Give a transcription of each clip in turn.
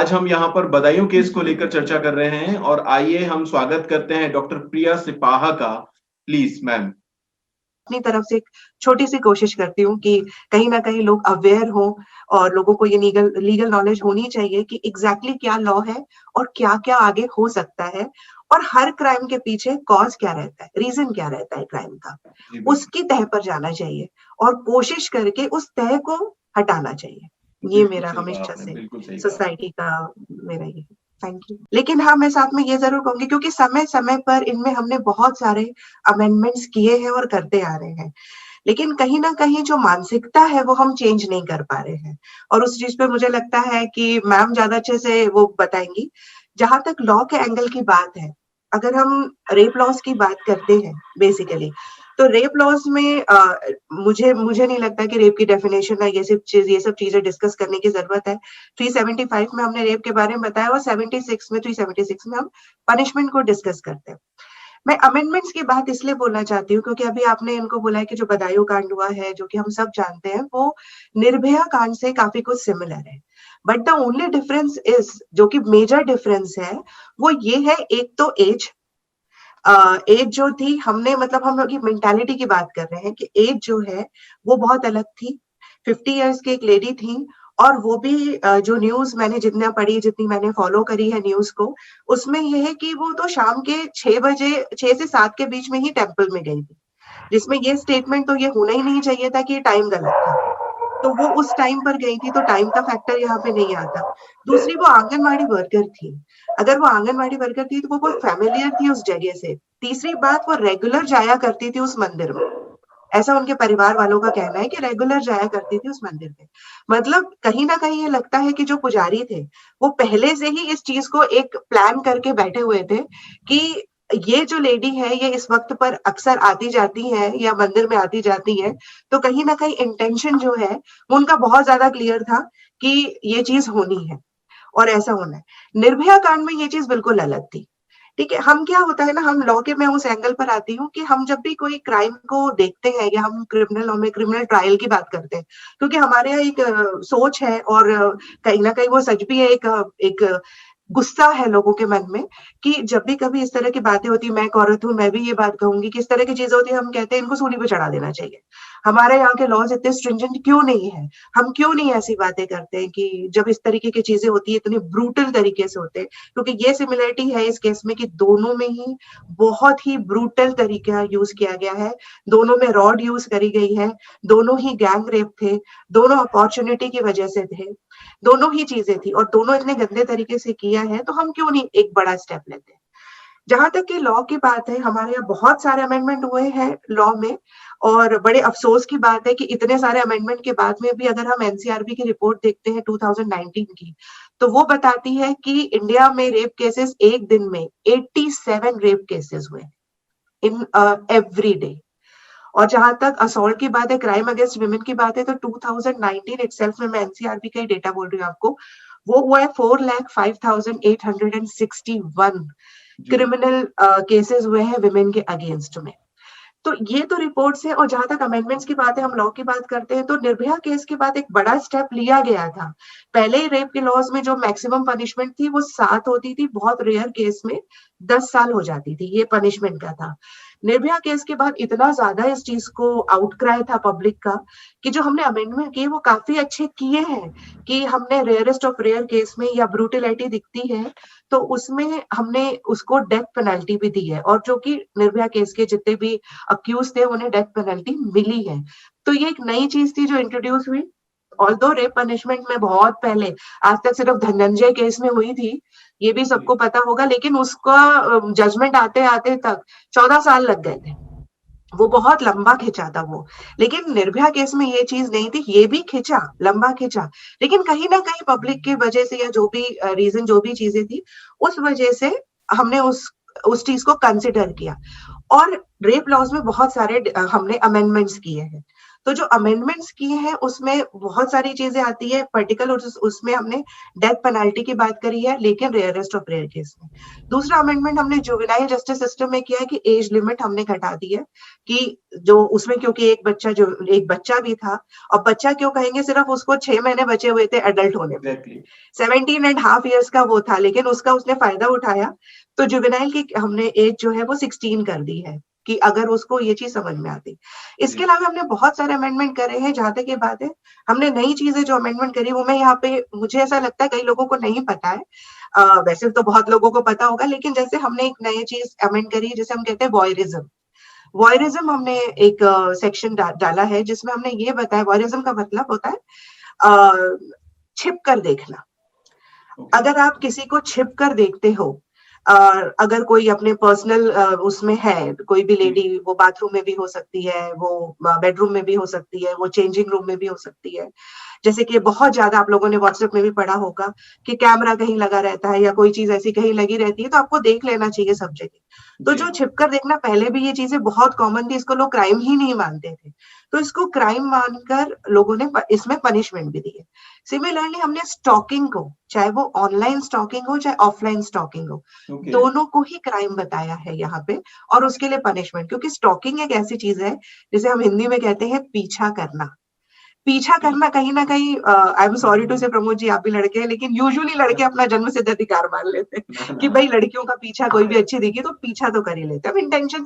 आज हम यहाँ पर बदायूं केस को लेकर चर्चा कर रहे हैं और आइए हम स्वागत करते हैं डॉक्टर प्रिया सिपाहा का। Please ma'am. अपनी तरफ से एक छोटी सी कोशिश करती हूँ कि कहीं ना कहीं लोग अवेयर हो और लोगों को ये लीगल नॉलेज होनी चाहिए कि एग्जैक्टली क्या लॉ है और क्या क्या आगे हो सकता है और हर क्राइम के पीछे कॉज क्या रहता है, रीजन क्या रहता है क्राइम का, उसकी तह पर जाना चाहिए और कोशिश करके उस तह को हटाना चाहिए। ये मेरा हमेशा से सोसाइटी का मेरा ये थैंक यू। लेकिन हाँ, मैं साथ में ये जरूर कहूंगी क्योंकि समय समय पर इनमें हमने बहुत सारे अमेंडमेंट्स किए हैं और करते आ रहे हैं, लेकिन कहीं ना कहीं जो मानसिकता है वो हम चेंज नहीं कर पा रहे हैं और उस चीज पे मुझे लगता है कि मैम ज्यादा अच्छे से वो बताएंगी। जहां तक लॉ के एंगल की बात है, अगर हम रेप लॉज की बात करते हैं बेसिकली, तो रेप लॉज में मुझे नहीं लगता कि रेप की डेफिनेशन है, ये सब चीजें डिस्कस करने की जरूरत है। 375 में हमने रेप के बारे में बताया और 376 में हम पनिशमेंट को डिस्कस करते हैं। मैं अमेंडमेंट्स की बात इसलिए बोलना चाहती हूँ क्योंकि अभी आपने इनको बोला है कि जो बदायूं कांड हुआ है, जो कि हम सब जानते हैं, वो निर्भया कांड से काफी कुछ सिमिलर है। But the only difference is, जो कि मेजर डिफरेंस है, वो ये है, एक तो एज जो थी, हमने मतलब हम लोग की मेंटालिटी की बात कर रहे हैं कि एज जो है वो बहुत अलग थी। 50 इयर्स की एक लेडी थी और वो भी जो न्यूज मैंने जितना पढ़ी, जितनी मैंने फॉलो करी है न्यूज को, उसमें ये है कि वो तो शाम के 6 से 7 के बीच में ही टेम्पल में गई थी, जिसमें ये स्टेटमेंट तो ये होना ही नहीं चाहिए था कि टाइम गलत था। तो वो उस टाइम पर गई थी, तो टाइम का फैक्टर यहाँ पे नहीं आता। दूसरी, वो आंगनवाड़ी वर्कर थी। अगर वो आंगनवाड़ी वर्कर थी तो वो बहुत फैमिलियर थी उस जगह से। तीसरी बात, वो रेगुलर जाया करती थी उस मंदिर में। ऐसा उनके परिवार वालों का कहना है कि रेगुलर जाया करती थी उस मंदिर में। मतलब कहीं ना कहीं ये लगता है कि जो पुजारी थे वो पहले से ही इस चीज को एक प्लान करके बैठे हुए थे कि ये जो लेडी है ये इस वक्त पर अक्सर आती जाती है या मंदिर में आती जाती है, तो कहीं ना कहीं इंटेंशन जो है वो उनका बहुत ज्यादा क्लियर था कि ये चीज होनी है और ऐसा होना है। निर्भया कांड में ये चीज बिल्कुल अलग थी। ठीक है, हम क्या होता है ना, हम लॉ के, मैं उस एंगल पर आती हूँ कि हम जब भी कोई क्राइम को देखते हैं या हम क्रिमिनल लॉ में क्रिमिनल ट्रायल की बात करते हैं, क्योंकि हमारे यहाँ एक सोच है और कहीं ना कहीं वो सच भी है, एक गुस्सा है लोगों के मन में कि जब भी कभी इस तरह की बातें होती है, मैं एक औरत हूँ, मैं भी ये बात कहूंगी कि इस तरह की चीजें होती है, हम कहते हैं इनको सूली पे चढ़ा देना चाहिए। हमारे यहाँ के लॉज इतने स्ट्रिंजेंट क्यों नहीं है? हम क्यों नहीं ऐसी बातें करते हैं कि जब इस तरीके की चीजें होती है इतनी ब्रूटल तरीके से होते हैं? क्योंकि ये सिमिलरिटी है इस केस में कि दोनों में ही बहुत ही ब्रूटल तरीका यूज किया गया है, दोनों में रॉड यूज करी गई है, दोनों ही गैंग रेप थे, दोनों अपॉर्चुनिटी की वजह से थे, दोनों ही चीजें थी और दोनों इतने गंदे तरीके से किया है, तो हम क्यों नहीं एक बड़ा स्टेप लेते? जहां तक कि लॉ की बात है, हमारे यहाँ बहुत सारे अमेंडमेंट हुए हैं लॉ में और बड़े अफसोस की बात है कि इतने सारे अमेंडमेंट के बाद में भी अगर हम एनसीआरबी की रिपोर्ट देखते हैं 2019 की, तो वो बताती है कि इंडिया में रेप केसेस एक दिन में 87 रेप केसेस हुए इन एवरी डे। और जहां तक असॉल्ट की बात है, क्राइम अगेंस्ट वुमेन की बात है, तो 2019 इटसेल्फ में, मैं एनसीआरबी का ही डेटा बोल रही हूँ आपको, वो हुआ है 4,05,861 क्रिमिनल केसेस हुए हैं विमेन के अगेंस्ट में। तो ये तो रिपोर्ट्स है। और जहां तक अमेंडमेंट्स की बात है, हम लॉ की बात करते हैं, तो निर्भया केस के बाद एक बड़ा स्टेप लिया गया था। पहले ही रेप के लॉज में जो मैक्सिमम पनिशमेंट थी वो 7 होती थी, बहुत रेयर केस में 10 साल हो जाती थी, ये पनिशमेंट का था। निर्भया केस के बाद इतना ज्यादा इस चीज को आउटक्राई था पब्लिक का कि जो हमने अमेंडमेंट किए वो काफी अच्छे किए हैं कि हमने रेयरेस्ट ऑफ रेयर केस में या ब्रूटिलिटी दिखती है तो उसमें हमने उसको डेथ पेनल्टी भी दी है, और जो कि निर्भया केस के जितने भी अक्यूज थे उन्हें डेथ पेनल्टी मिली है। तो ये एक नई चीज थी जो इंट्रोड्यूस हुई। ऑल्दो रेप पनिशमेंट में बहुत पहले, आज तक सिर्फ धनंजय केस में हुई थी, ये भी सबको पता होगा, लेकिन उसका जजमेंट आते आते तक 14 साल लग गए थे, वो बहुत लंबा खिंचा था वो। लेकिन निर्भया केस में ये चीज नहीं थी, ये भी खिंचा, लंबा खिंचा, लेकिन कहीं ना कहीं पब्लिक की वजह से या जो भी रीजन, जो भी चीजें थी, उस वजह से हमने उस चीज को कंसिडर किया। और रेप लॉज में बहुत सारे हमने अमेंडमेंट्स किए हैं। तो जो अमेंडमेंट्स किए हैं उसमें बहुत सारी चीजें आती है, पर्टिकुलर उसमें हमने डेथ पेनल्टी की बात करी है, लेकिन रेयरेस्ट ऑफ रेयर केस में। दूसरा अमेंडमेंट हमने जुवेनाइल जस्टिस सिस्टम में किया है कि एज लिमिट हमने घटा दी है, कि जो उसमें, क्योंकि एक बच्चा भी था, और बच्चा क्यों कहेंगे, सिर्फ उसको 6 महीने बचे हुए थे एडल्ट होने में, 17.5 ईयर्स का वो था, लेकिन उसका उसने फायदा उठाया, तो जुवेनाइल की हमने एज जो है वो 16 कर दी है, कि अगर उसको ये चीज समझ में आती। इसके अलावा हमने बहुत सारे अमेंडमेंट करे हैं। जहां तक ये बात है, हमने नई चीजें जो अमेंडमेंट करी, वो मैं यहाँ पे, मुझे ऐसा लगता है कई लोगों को नहीं पता है, वैसे तो बहुत लोगों को पता होगा, लेकिन जैसे हमने एक नई चीज अमेंड करी है, जैसे हम कहते हैं वॉयरिज्म। वॉयरिज्म हमने एक सेक्शन डाला है, जिसमें हमने ये बताया, वॉयरिज्म का मतलब होता है छिप कर देखना। अगर आप किसी को छिप कर देखते हो, अगर कोई अपने पर्सनल उसमें है, कोई भी लेडी, वो बाथरूम में भी हो सकती है, वो बेडरूम में भी हो सकती है, वो चेंजिंग रूम में भी हो सकती है, जैसे कि बहुत ज्यादा आप लोगों ने व्हाट्सएप में भी पढ़ा होगा कि कैमरा कहीं लगा रहता है या कोई चीज ऐसी कहीं लगी रहती है, तो आपको देख लेना चाहिए सब जगह। तो जो छिपकर देखना, पहले भी ये चीजें बहुत कॉमन थी, इसको लोग क्राइम ही नहीं मानते थे, तो इसको क्राइम मानकर लोगों ने इसमें पनिशमेंट भी दी है। सिमिलरली हमने स्टॉकिंग को, चाहे वो ऑनलाइन स्टॉकिंग हो चाहे ऑफलाइन स्टॉकिंग हो, दोनों को ही क्राइम बताया है यहाँ पे, और उसके लिए पनिशमेंट, क्योंकि स्टॉकिंग एक ऐसी चीज है जिसे हम हिंदी में कहते हैं पीछा करना। पीछा करना कहीं ना कहीं, आई एम सॉरी टू से प्रमोद जी, आप भी लड़के हैं, लेकिन यूजुअली लड़के अपना जन्म सिद्ध अधिकार मान लेते हैं कि भाई लड़कियों का पीछा कोई भी अच्छी दिखी तो पीछा तो कर ही लेते हैं। अब इंटेंशन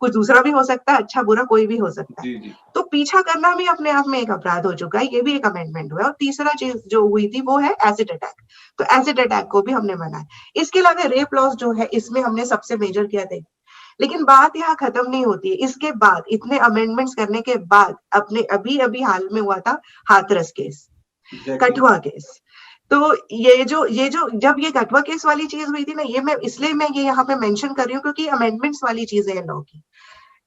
कुछ दूसरा भी हो सकता है, अच्छा बुरा कोई भी हो सकता है। तो पीछा करना भी अपने आप में एक अपराध हो चुका है, ये भी एक अमेंडमेंट हुआ है। और तीसरा चीज जो हुई थी वो है एसिड अटैक, तो एसिड अटैक को भी हमने मनाया। इसके अलावा रेप लॉस जो है, इसमें हमने सबसे मेजर किया था। लेकिन बात यहाँ खत्म नहीं होती है, इसके बाद इतने अमेंडमेंट्स करने के बाद अपने अभी अभी हाल में हुआ था हाथरस केस, कठुआ केस। तो ये जो जब ये कठुआ केस वाली चीज हुई थी ना, ये मैं इसलिए मैं ये यहाँ पे मेंशन कर रही हूँ क्योंकि अमेंडमेंट्स वाली चीजें हैं लॉ की।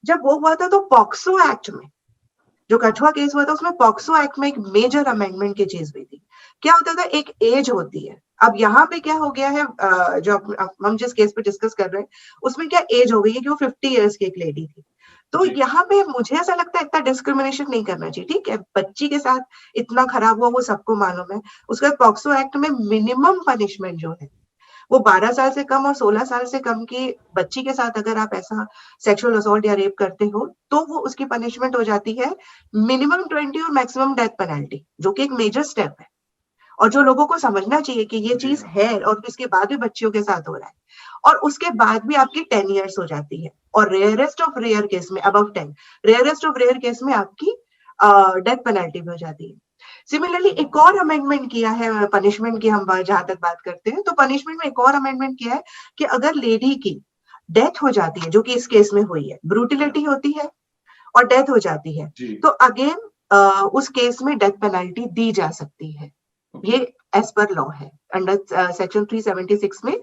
जब वो हुआ था तो पॉक्सो एक्ट में, जो कठुआ केस हुआ था उसमें पॉक्सो एक्ट में एक मेजर अमेंडमेंट की चीज हुई थी। क्या होता था, एक एज होती है। अब यहाँ पे क्या हो गया है, जो हम जिस केस पे डिस्कस कर रहे हैं उसमें क्या एज हो गई है कि वो 50 इयर्स की एक लेडी थी। तो यहाँ पे मुझे ऐसा लगता है इतना डिस्क्रिमिनेशन नहीं करना चाहिए। ठीक है, बच्ची के साथ इतना खराब हुआ वो सबको मालूम है। उसके बाद पॉक्सो एक्ट में मिनिमम पनिशमेंट जो है वो 12 साल से कम और 16 साल से कम की बच्ची के साथ अगर आप ऐसा सेक्सुअल असॉल्ट या रेप करते हो तो वो उसकी पनिशमेंट हो जाती है मिनिमम 20 और मैक्सिमम डेथ पेनल्टी, जो कि एक मेजर स्टेप है। और जो लोगों को समझना चाहिए कि ये चीज है, और इसके बाद भी बच्चियों के साथ हो रहा है, और उसके बाद भी आपकी 10 इयर्स हो जाती है, और रेयरेस्ट ऑफ रेयर केस में above 10, rarest of rare case में आपकी डेथ पेनल्टी भी हो जाती है। सिमिलरली एक और अमेंडमेंट किया है पनिशमेंट की, हम जहां तक बात करते हैं तो पनिशमेंट में एक और अमेंडमेंट किया है कि अगर लेडी की डेथ हो जाती है, जो कि इस केस में हुई है, ब्रूटिलिटी होती है और डेथ हो जाती है, तो अगेन उस केस में डेथ पेनल्टी दी जा सकती है। ये एज पर लॉ है, अंडर सेक्शन 376 में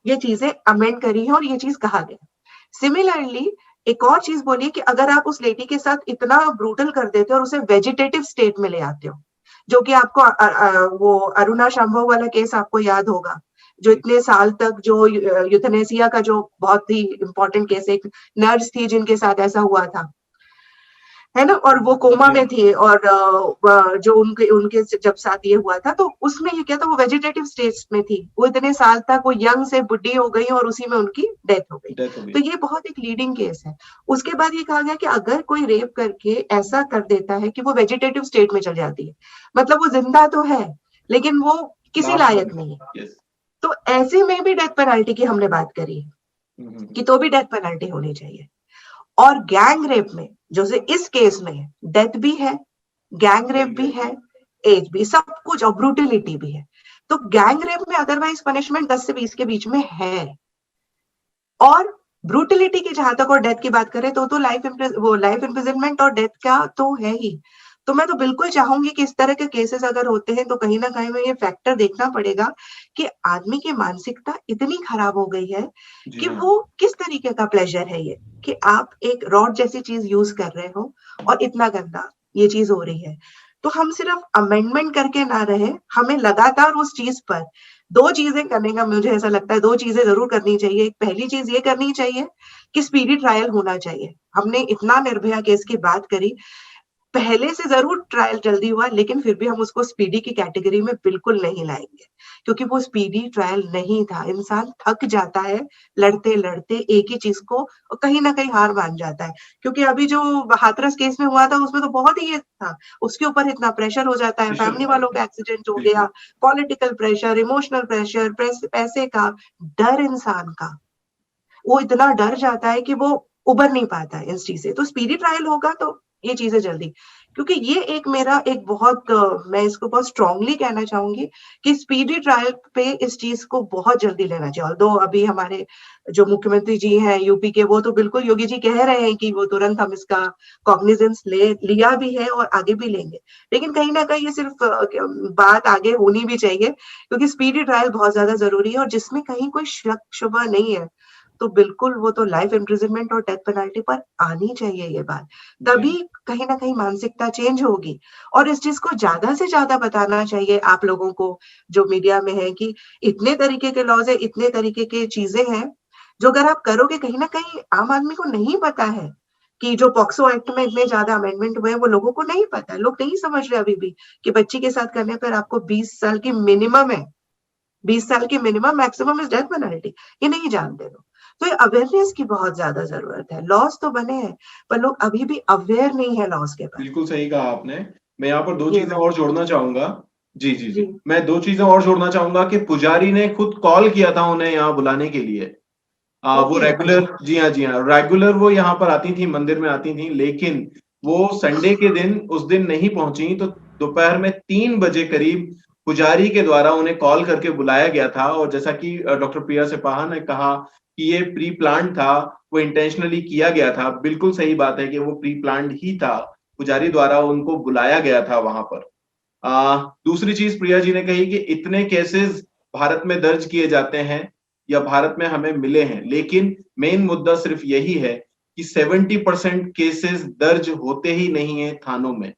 ये चीजें अमेंड करी है और ये चीज कहा गया। सिमिलरली एक और चीज बोली कि अगर आप उस लेडी के साथ इतना ब्रूटल कर देते हो और उसे वेजिटेटिव स्टेट में ले आते हो, जो कि आपको वो अरुणा शंभव वाला केस आपको याद होगा, जो इतने साल तक जो यूथनेसिया का जो बहुत ही इंपॉर्टेंट केस, एक नर्स थी जिनके साथ ऐसा हुआ था, है ना, और वो कोमा में थी, और जो उनके जब साथ ये हुआ था तो उसमें ये क्या था, वो वेजिटेटिव स्टेज में थी, वो इतने साल तक वो यंग से बुढ़ी हो गई और उसी में उनकी डेथ हो गई। तो ये बहुत एक लीडिंग केस है। उसके बाद ये कहा गया कि अगर कोई रेप करके ऐसा कर देता है कि वो वेजिटेटिव स्टेट में चल जाती है, मतलब वो जिंदा तो है लेकिन वो किसी लायक नहीं है, तो ऐसे में भी डेथ पेनल्टी की हमने बात करी है कि तो भी डेथ पेनल्टी होनी चाहिए। और गैंग रेप में, जो से इस केस में डेथ भी है, गैंग रेप भी है, एज भी, सब कुछ, और ब्रूटिलिटी भी है। तो गैंग रेप में अदरवाइज पनिशमेंट 10 से 20 के बीच में है, और ब्रूटिलिटी की जहां तक और डेथ की बात करें तो लाइफ इम्प्रिजनमेंट और डेथ का तो है ही। तो मैं तो बिल्कुल चाहूंगी कि इस तरह के केसेस अगर होते हैं तो कहीं ना कहीं में ये फैक्टर देखना पड़ेगा कि आदमी की मानसिकता इतनी खराब हो गई है कि वो किस तरीके का प्लेजर है ये, कि आप एक रॉड जैसी चीज यूज कर रहे हो और इतना गंदा ये चीज हो रही है। तो हम सिर्फ अमेंडमेंट करके ना रहे, हमें लगातार उस चीज पर दो चीजें करने का, मुझे ऐसा लगता है 2 चीजें जरूर करनी चाहिए। एक पहली चीज ये करनी चाहिए कि स्पीडी ट्रायल होना चाहिए। हमने इतना निर्भया केस की बात करी, पहले से जरूर ट्रायल जल्दी हुआ, लेकिन फिर भी हम उसको स्पीडी की कैटेगरी में बिल्कुल नहीं लाएंगे, क्योंकि वो स्पीडी ट्रायल नहीं था। इंसान थक जाता है लड़ते लड़ते एक ही चीज को, और कहीं ना कहीं हार मान जाता है। क्योंकि अभी जो हाथरस केस में हुआ था उसमें तो बहुत ही ये था, उसके ऊपर इतना प्रेशर हो जाता है, फैमिली वालों का एक्सीडेंट हो गया, पॉलिटिकल प्रेशर, इमोशनल प्रेशर, पैसे का डर, इंसान का वो इतना डर जाता है कि वो उबर नहीं पाता है इस चीज से। तो स्पीडी ट्रायल होगा तो ये चीजें जल्दी, क्योंकि ये एक मेरा एक बहुत मैं इसको बहुत स्ट्रांगली कहना चाहूंगी कि स्पीडी ट्रायल पे इस चीज को बहुत जल्दी लेना चाहिए। ऑल्दो अभी हमारे जो मुख्यमंत्री जी हैं यूपी के, वो तो बिल्कुल योगी जी कह रहे हैं कि वो तुरंत हम इसका कॉग्निजेंस लिया भी है और आगे भी लेंगे, लेकिन कहीं ना कहीं ये सिर्फ बात आगे होनी भी चाहिए, क्योंकि स्पीडी ट्रायल बहुत ज्यादा जरूरी है। और जिसमें कहीं कोई शक शुबा नहीं है तो बिल्कुल वो तो लाइफ इम्प्रिजनमेंट और डेथ पेनल्टी पर आनी चाहिए ये बात, तभी कहीं ना कहीं मानसिकता चेंज होगी। और इस चीज को ज्यादा से ज्यादा बताना चाहिए आप लोगों को जो मीडिया में है, कि इतने तरीके के लॉज है, इतने तरीके के चीजें हैं जो अगर आप करोगे, कहीं ना कहीं आम आदमी को नहीं पता है कि जो पॉक्सो एक्ट में इतने ज्यादा अमेंडमेंट हुए हैं वो लोगों को नहीं पता है। लोग नहीं समझ रहे अभी भी कि बच्ची के साथ करने पर आपको 20 साल की मिनिमम है, 20 साल की minimum, maximum is death penalty, ये नहीं जानते लोग। तो ये अवेयरनेस की बहुत ज्यादा जरूरत है। लॉस तो बने हैं पर लोग अभी भी अवेयर नहीं है लॉस के बारे में। बिल्कुल सही कहा आपने। मैं यहाँ पर दो ये चीजें मैं और जोड़ना चाहूंगा। जी जी जी, जी मैं दो चीजें और जोड़ना चाहूंगा कि पुजारी ने खुद कॉल किया था उन्हें यहाँ बुलाने के लिए। वो ओके रेगुलर, अच्छा जी हाँ, रेगुलर वो यहाँ पर आती थी, मंदिर में आती थी, लेकिन वो संडे के दिन उस दिन नहीं पहुंची। तो दोपहर में 3 बजे करीब पुजारी के द्वारा उन्हें कॉल करके बुलाया गया था। और जैसा कि डॉक्टर प्रिया सिपाहा ने कहा कि ये प्री प्लान था, वो इंटेंशनली किया गया था। बिल्कुल सही बात है कि वो प्री प्लान ही था, पुजारी द्वारा उनको बुलाया गया था वहां पर। दूसरी चीज प्रिया जी ने कही कि इतने केसेस भारत में दर्ज किए जाते हैं या भारत में हमें मिले हैं, लेकिन मेन मुद्दा सिर्फ यही है कि 70% केसेस दर्ज होते ही नहीं है थानों में।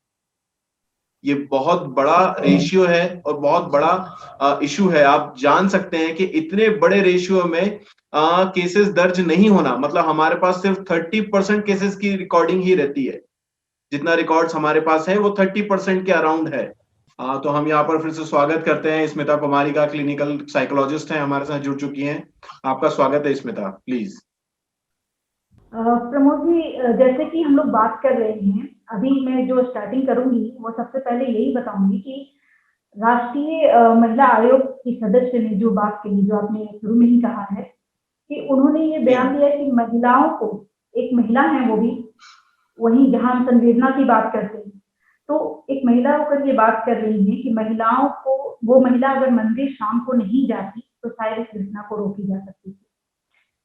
ये बहुत बड़ा रेशियो है और बहुत बड़ा इशू है। आप जान सकते हैं कि इतने बड़े रेशियो में केसेस दर्ज नहीं होना, मतलब हमारे पास सिर्फ 30% केसेस की रिकॉर्डिंग ही रहती है। जितना रिकॉर्ड्स हमारे पास है वो 30% के अराउंड है। तो हम यहाँ पर फिर से स्वागत करते हैं स्मिता कुमारी का, क्लिनिकल साइकोलॉजिस्ट हैं, हमारे साथ जुड़ चुकी हैं। आपका स्वागत है स्मिता, प्लीज। प्रमोद जी, जैसे कि हम लोग बात कर रहे हैं, अभी मैं जो स्टार्टिंग करूंगी वो सबसे पहले यही बताऊंगी कि राष्ट्रीय महिला आयोग की सदस्य ने जो बात कही, जो आपने शुरू में ही कहा है कि उन्होंने ये बयान दिया कि महिलाओं को, एक महिला है वो भी, वहीं जहां हम संवेदना की बात करते हैं तो एक महिला होकर ये बात कर रही है कि महिलाओं को, वो महिला अगर मंदिर शाम को नहीं जाती तो शायद इस घटना को रोकी जा सकती थी।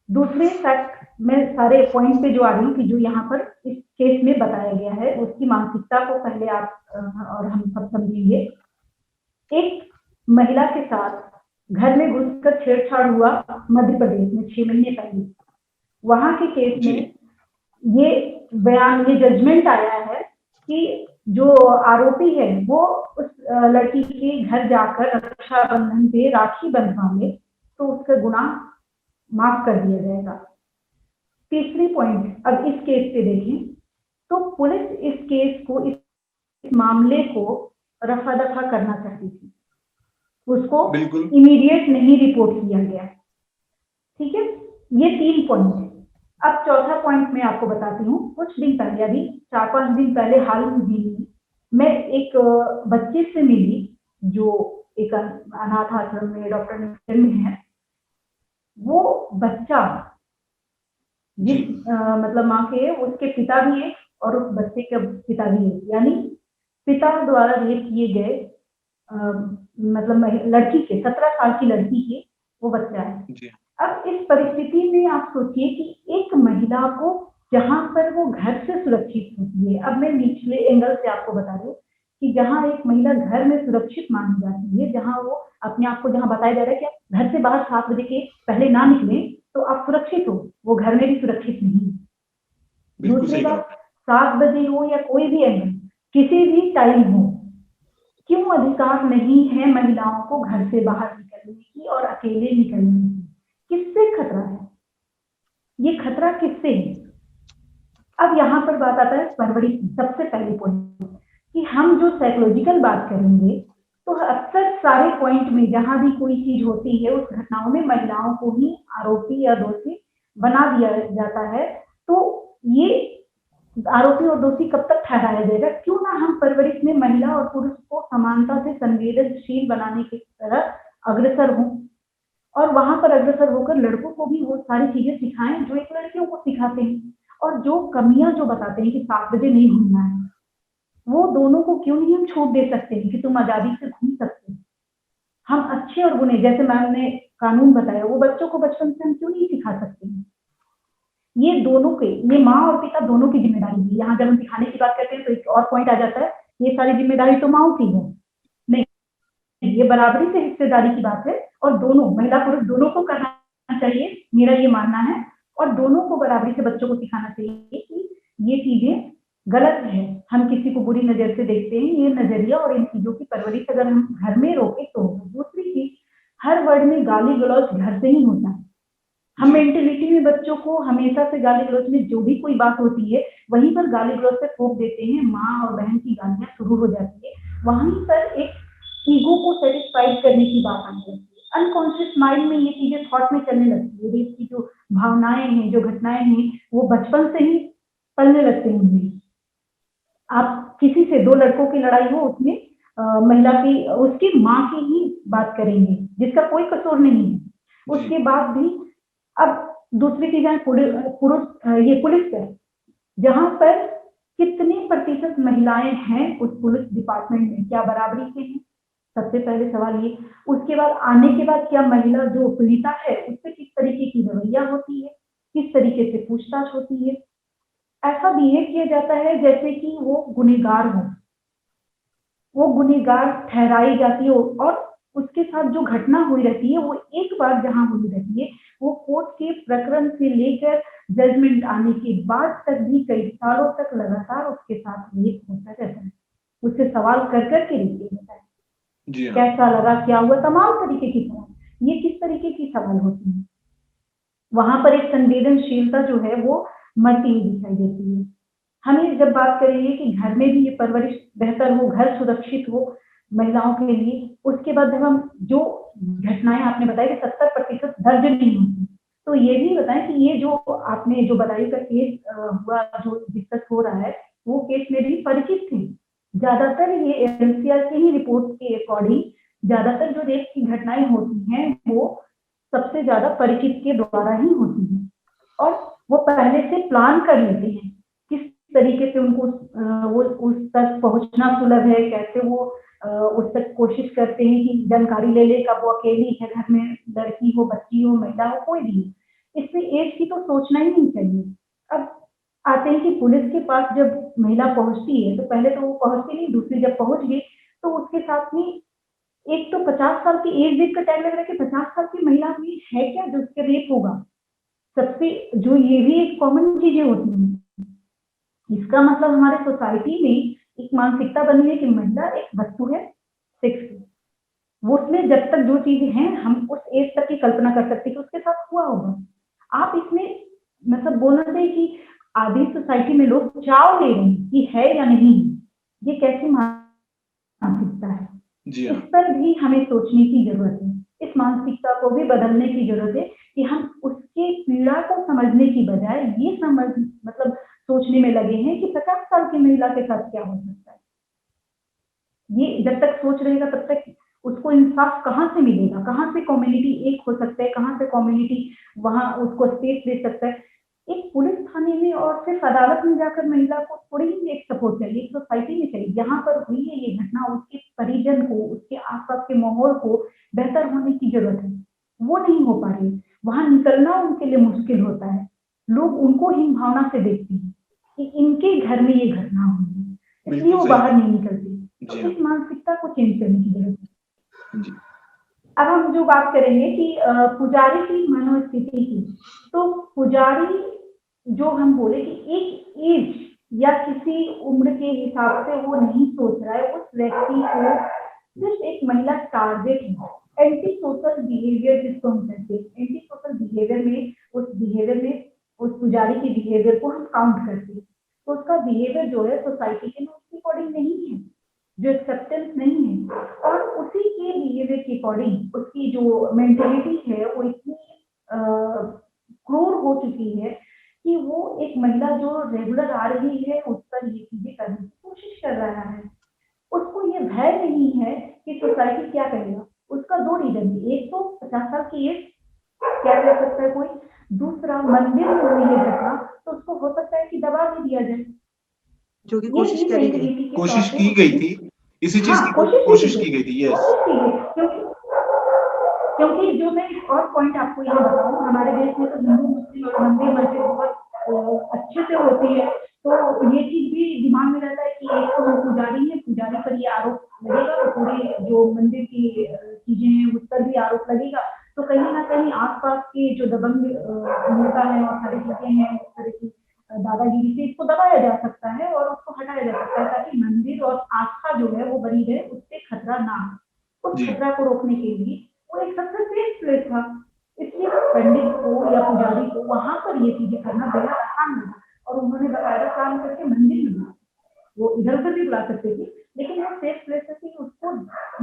दूसरे फैक्ट, मैं सारे पॉइंट पे जो आ रही हूँ कि जो यहाँ पर इस केस में बताया गया है उसकी मानसिकता को पहले आप और हम सब समझेंगे। एक महिला के साथ घर में घुसकर छेड़छाड़ हुआ मध्य प्रदेश में 6 महीने पहले। वहां के केस में ये बयान, ये जजमेंट आया है कि जो आरोपी है वो उस लड़की के घर जाकर रक्षाबंधन पे राखी बंधवा ले तो उसका गुनाह माफ कर दिया जाएगा। तीसरी पॉइंट, अब इस केस पे देखें तो पुलिस इस केस को, इस मामले को रफा दफा करना चाहती थी, उसको इमीडिएट नहीं रिपोर्ट किया गया। ठीक है, ये 3 पॉइंट है। अब चौथा पॉइंट मैं आपको बताती हूँ। कुछ दिन पहले, अभी 4-5 दिन पहले, हाल ही में एक बच्चे से मिली जो एक अनाथ आश्रम में डॉक्टर में है। वो बच्चा जिस मतलब माँ के, उसके पिता भी है और उस बच्चे के पिता भी है, यानी पिता द्वारा रेप किए गए मतलब लड़की के, 17 साल की लड़की के वो बच्चा है। अब इस परिस्थिति में आप सोचिए कि एक महिला को जहां पर वो घर से सुरक्षित होती है, अब मैं निचले एंगल से आपको बता रही हूँ कि जहां एक महिला घर में सुरक्षित मानी जाती है, जहां वो अपने आप को, जहां बताया जा रहा है कि आप घर से बाहर 7 बजे के पहले ना निकले तो आप सुरक्षित हो, वो घर में भी सुरक्षित नहीं है। दूसरी बात, 7 बजे हो या कोई भी एंगल, किसी भी टाइम हो, क्यों अधिकार नहीं है महिलाओं को घर से बाहर निकलने की और अकेले निकलने की? किससे खतरा है? ये खतरा किससे है? अब यहाँ पर बात आता है परवरिश की। सबसे पहले पॉइंट कि हम जो साइकोलॉजिकल बात करेंगे तो अक्सर सारे पॉइंट में जहां भी कोई चीज होती है उस घटनाओं में महिलाओं को ही आरोपी या दोषी बना दिया जाता है। तो ये आरोपी और दोषी कब तक ठहराया जाएगा? क्यों ना हम परवरिश में महिला और पुरुष को समानता से संवेदनशील बनाने की तरह अग्रसर हों और वहां पर अग्रसर होकर लड़कों को भी वो सारी चीजें सिखाएं जो एक लड़कियों को सिखाते हैं। और जो कमियां जो बताते हैं कि 7 बजे नहीं घूमना है, वो दोनों को क्यों नहीं हम छूट दे सकते हैं कि तुम आजादी से घूम सकते हो? हम अच्छे और बुरे, जैसे मैम ने कानून बताया, वो बच्चों को बचपन से हम क्यों नहीं सिखा सकते हैं? ये दोनों के, ये माँ और पिता दोनों की जिम्मेदारी है। यहाँ जब हम सिखाने की बात करते हैं तो एक और पॉइंट आ जाता है, ये सारी जिम्मेदारी तो माँ की है। नहीं, ये बराबरी से हिस्सेदारी की बात है और दोनों, महिला पुरुष दोनों को करना चाहिए, मेरा ये मानना है। और दोनों को बराबरी से बच्चों को सिखाना चाहिए कि ये चीजें गलत है, हम किसी को बुरी नजर से देखते हैं, ये नजरिया और इन चीजों की परवरिश अगर हम घर में रोके तो। दूसरी चीज, हर वर्ड में गाली गलौज घर से ही होता है। हम मेंटेलिटी में बच्चों को हमेशा से गाली गलौज में जो भी कोई बात होती है वहीं पर गाली गलौज से थोप देते हैं, माँ और बहन की गालियां शुरू हो जाती है। वहीं पर एक ईगो को सेटिस्फाइड करने की बात आने लगती है। अनकॉन्शियस माइंड में ये चीजें थॉट में चलने लगती है। रेप की जो भावनाएं हैं, जो घटनाएं हैं, वो बचपन से ही पलने लगते हैं उनमें। आप किसी से, 2 लड़कों की लड़ाई हो, उसमें महिला की, उसकी माँ की ही बात करेंगे जिसका कोई कसूर नहीं है। उसके बाद भी अब दूसरी चीज है पुरुष, ये पुलिस है, जहां पर कितने प्रतिशत महिलाएं हैं उस पुलिस डिपार्टमेंट में? क्या बराबरी के हैं? सबसे पहले सवाल ये। उसके बाद आने के बाद क्या महिला जो पीड़िता है उससे किस तरीके की रवैया होती है, किस तरीके से पूछताछ होती है? ऐसा बिहेव किया जाता है जैसे कि वो गुनहगार हो, वो गुनहगार ठहराई जाती है। और उसके साथ जो घटना हुई रहती है वो एक बार जहां हुई रहती है, वो कोर्ट के प्रकरण से लेकर जजमेंट आने के बाद तक भी कई सालों तक लगातार उसके साथ रेप होता रहता है। उससे सवाल कर करके रेप किया जाता है। जी हाँ। कैसा लगा, क्या हुआ, तमाम तरीके की सवाल। ये किस तरीके की सवाल होती है? वहां पर एक संवेदनशीलता जो है वो मरती हुई दिखाई देती है। हमें जब बात करेंगे कि घर में भी ये परवरिश बेहतर हो, घर सुरक्षित हो महिलाओं के लिए, उसके बाद जब हम जो घटनाएं आपने बताई कि 70% दर्ज नहीं होती, तो ये भी बताएं कि ये जो आपने जो बदायूं का केस हुआ, जो डिस्कस हो रहा है, वो केस में भी परिचित थे। ज्यादातर ये एनसीआर की ही रिपोर्ट के अकॉर्डिंग ज्यादातर जो रेप की घटनाएं होती हैं वो सबसे ज्यादा परिचित के द्वारा ही होती हैं। और वो पहले से प्लान कर लेते हैं किस तरीके से उनको वो उस तक पहुंचना सुलभ है, कैसे वो उस तक कोशिश करते हैं कि जानकारी ले ले, कब वो अकेली है घर में, लड़की हो, बच्ची हो, महिला हो, कोई भी। इसमें एज की तो सोचना ही नहीं चाहिए। अब आते हैं कि पुलिस के पास जब महिला पहुंचती है तो पहले तो वो पहुंचती नहीं, दूसरी जब पहुंच गई तो उसके साथ में एक तो 50 साल की एज देख कर टाइम लग रहा है कि 50 साल की महिला भी है क्या जो उसके रेप होगा। सबसे जो ये भी एक कॉमन चीजें होती हैं, इसका मतलब हमारे सोसाइटी में एक मानसिकता बनी है कि महिला एक वस्तु है, सेक्स की। वो उसमें जब तक जो चीजें हैं हम उस एज तक की कल्पना कर सकते हैं कि उसके साथ हुआ होगा। आप इसमें मतलब बोलना चाहिए कि आधी सोसाइटी में लोग चाव ले रहे हैं कि है या नहीं, ये कैसी मानसिकता है? जी हाँ। इस पर भी हमें सोचने की जरूरत है। इस मानसिकता को भी बदलने की जरूरत है कि हम उसके पीड़ा को समझने की बजाय ये समझ मतलब सोचने में लगे हैं कि 50 साल की महिला के साथ क्या हो सकता है। ये जब तक सोच रहेगा तब तक उसको इंसाफ कहाँ से मिलेगा, कहाँ से कम्युनिटी एक हो सकता है, कहाँ से कम्युनिटी वहां उसको स्पेस दे सकता है। एक पुलिस थाने में और सिर्फ अदालत में जाकर महिला को थोड़ी ही एक सपोर्ट चाहिए, एक सोसाइटी में चाहिए। जहां पर हुई है ये घटना, उसके परिजन को, उसके आसपास के माहौल को बेहतर होने की जरूरत है। वो नहीं हो पा रही, वहां निकलना उनके लिए मुश्किल होता है। लोग उनको हीन भावना से देखते हैं कि इनके घर में ये घटना हुई है, इसलिए वो बाहर नहीं निकलते। तो इस मानसिकता को चेंज करने की जरूरत है। अब हम जो बात करेंगे कि पुजारी की मनोस्थिति की, तो पुजारी जो हम बोले कि एक एज या किसी उम्र के हिसाब से वो नहीं सोच रहा है, उस व्यक्ति को सिर्फ एक महिला टारगेट है। एंटी सोशल बिहेवियर जिसको हम कहते हैं, एंटी सोशल बिहेवियर में उस पुजारी के बिहेवियर को हम काउंट करते हैं तो उसका बिहेवियर जो है सोसाइटी के लिए उसके अकॉर्डिंग नहीं है, जो एक्सेप्टेंस नहीं है, और उसी के बिहेवियर के अकॉर्डिंग उसकी जो मेंटेलिटी है वो इतनी क्रूर हो चुकी है कि वो एक महिला जो रेगुलर आ रही है उस पर ये चीजें करने की कोशिश कर रहा है। उसको ये भय नहीं है कि सोसाइटी क्या करेगा। उसका दो रीजन है, एक तो 50 साल की एज क्या कर सकता है कोई, दूसरा मंदिर में हुई ये घटना तो उसको हो सकता है कि दबा भी दिया जाए, जो कि ये कोशिश भी करी गई। मेंटेलिटी के कोशिश तौर की पे गई थी, इसी चीज की कोशिश की गई थी। यस, क्योंकि जो मैं एक और पॉइंट आपको यहाँ बताऊँ, हमारे देश में तो हिंदू मुस्लिम और मंदिर मस्जिद बहुत अच्छे से होती है, तो ये चीज भी दिमाग में रहता है कि एक तो हम पुजारी हैं, पुजारी पर ये आरोप लगेगा तो पूरे जो मंदिर की चीजें हैं उस पर भी आरोप लगेगा, तो कहीं ना कहीं आसपास के जो दबंग नेता है और सारी चीजें हैं उस तरह की दादागिरी से इसको दबाया जा सकता है और उसको हटाया जा सकता है, ताकि मंदिर और आस्था जो है वो बनी रहे, उससे खतरा ना हो। उस खतरा को रोकने के लिए वो एक सबसे सेफ प्लेस था, इसलिए पंडित को या पुजारी को वहां पर ये चीजें करना बेहद आसान लगा, और उन्होंने बकायदा काम करके मंदिर में बुला, वो इधर उधर भी बुला सकते थे, लेकिन वो सेफ प्लेस है कि उसको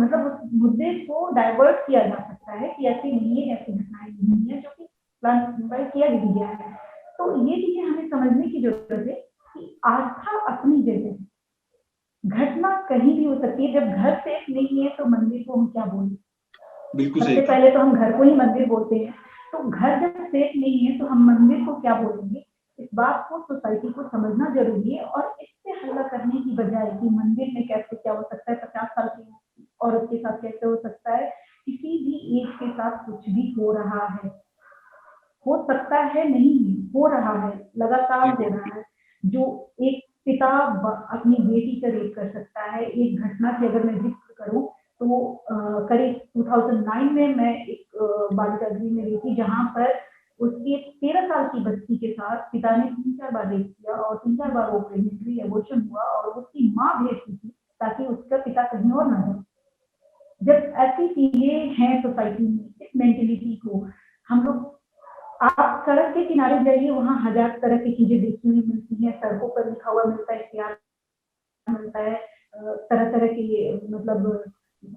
मतलब उस मुद्दे को डाइवर्ट किया जा सकता है कि ऐसी नहीं है, ऐसी घटनाएं नहीं है जो कि प्लान किया भी गया है। तो ये चीजें हमें समझने की जरूरत है कि आस्था अपनी जगह, घटना कहीं भी हो सकती है। जब घर सेफ नहीं है तो मंदिर को हम क्या बोलें, बिल्कुल सबसे सही। पहले तो हम घर को ही मंदिर बोलते हैं, तो घर जब सेफ नहीं है तो हम मंदिर को क्या बोलेंगे। इस बात को सोसाइटी को समझना जरूरी है, और इससे हल्ला करने की बजाय कि मंदिर में कैसे क्या हो सकता है, 50 साल की औरत के साथ कैसे हो सकता है, किसी भी एज के साथ कुछ भी हो रहा है, हो सकता है नहीं हो रहा है, लगातार हो रहा है। जो एक पिता अपनी बेटी का रेप कर सकता है, एक घटना की अगर मैं जिक्र करूं तो करीब 2009 में मैं एक बालिका गृह में रही थी, जहां पर उसकी 13 साल की बच्ची के साथ पिता ने 3-4 बार रेप किया और 3-4 बार वो प्रेग्नेंट हुई, एबॉर्शन हुआ, और उसकी माँ भेजती थी ताकि उसका पिता कहीं और ना जाए। जब ऐसी चीजें हैं सोसाइटी में, इस मेंटेलिटी को हम लोग, आप सड़क के किनारे जाइए, वहाँ हजार तरह की चीजें देखी हुई मिलती हैं, सड़कों पर लिखा हुआ मिलता है, इश्तिहार मिलता है, तरह तरह की मतलब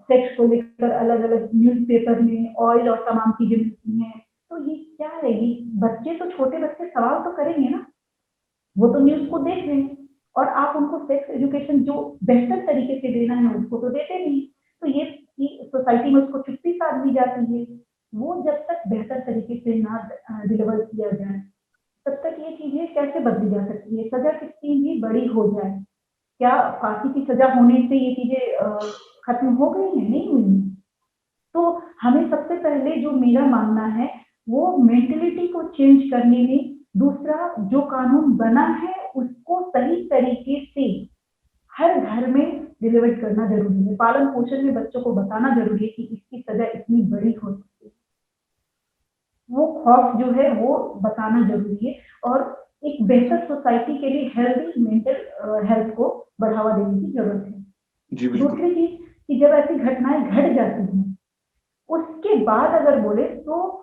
सेक्स को लेकर अलग अलग न्यूज़पेपर में ऑयल और तमाम चीजें मिलती हैं। तो ये क्या है, ये बच्चे तो छोटे बच्चे सवाल तो करेंगे ना, वो तो न्यूज को देख रहे हैं, और आप उनको सेक्स एजुकेशन जो बेहतर तरीके से देना है उसको तो देते नहीं। तो ये सोसाइटी में उसको चुप्पी साध दी जाती है। वो जब तक बेहतर तरीके से ना डिलीवर किया जाए तब तक ये चीजें कैसे बदली जा सकती है। सजा कितनी भी बड़ी हो जाए, क्या फांसी की सजा होने से ये चीजें खत्म हो गई है? नहीं हुई है। तो हमें सबसे पहले जो मेरा मानना है वो मेंटेलिटी को चेंज करने में, दूसरा जो कानून बना है उसको सही तरीके से हर घर में डिलीवर करना जरूरी है। पालन पोषण में बच्चों को बताना जरूरी है कि इसकी सजा इतनी बड़ी हो सकती है, वो खौफ जो है वो बताना जरूरी है, और एक बेहतर सोसाइटी के लिए हेल्दी मेंटल हेल्थ को बढ़ावा देने की जरूरत है। दूसरी चीज कि जब ऐसी घटनाएं घट जाती हैं उसके बाद अगर बोले तो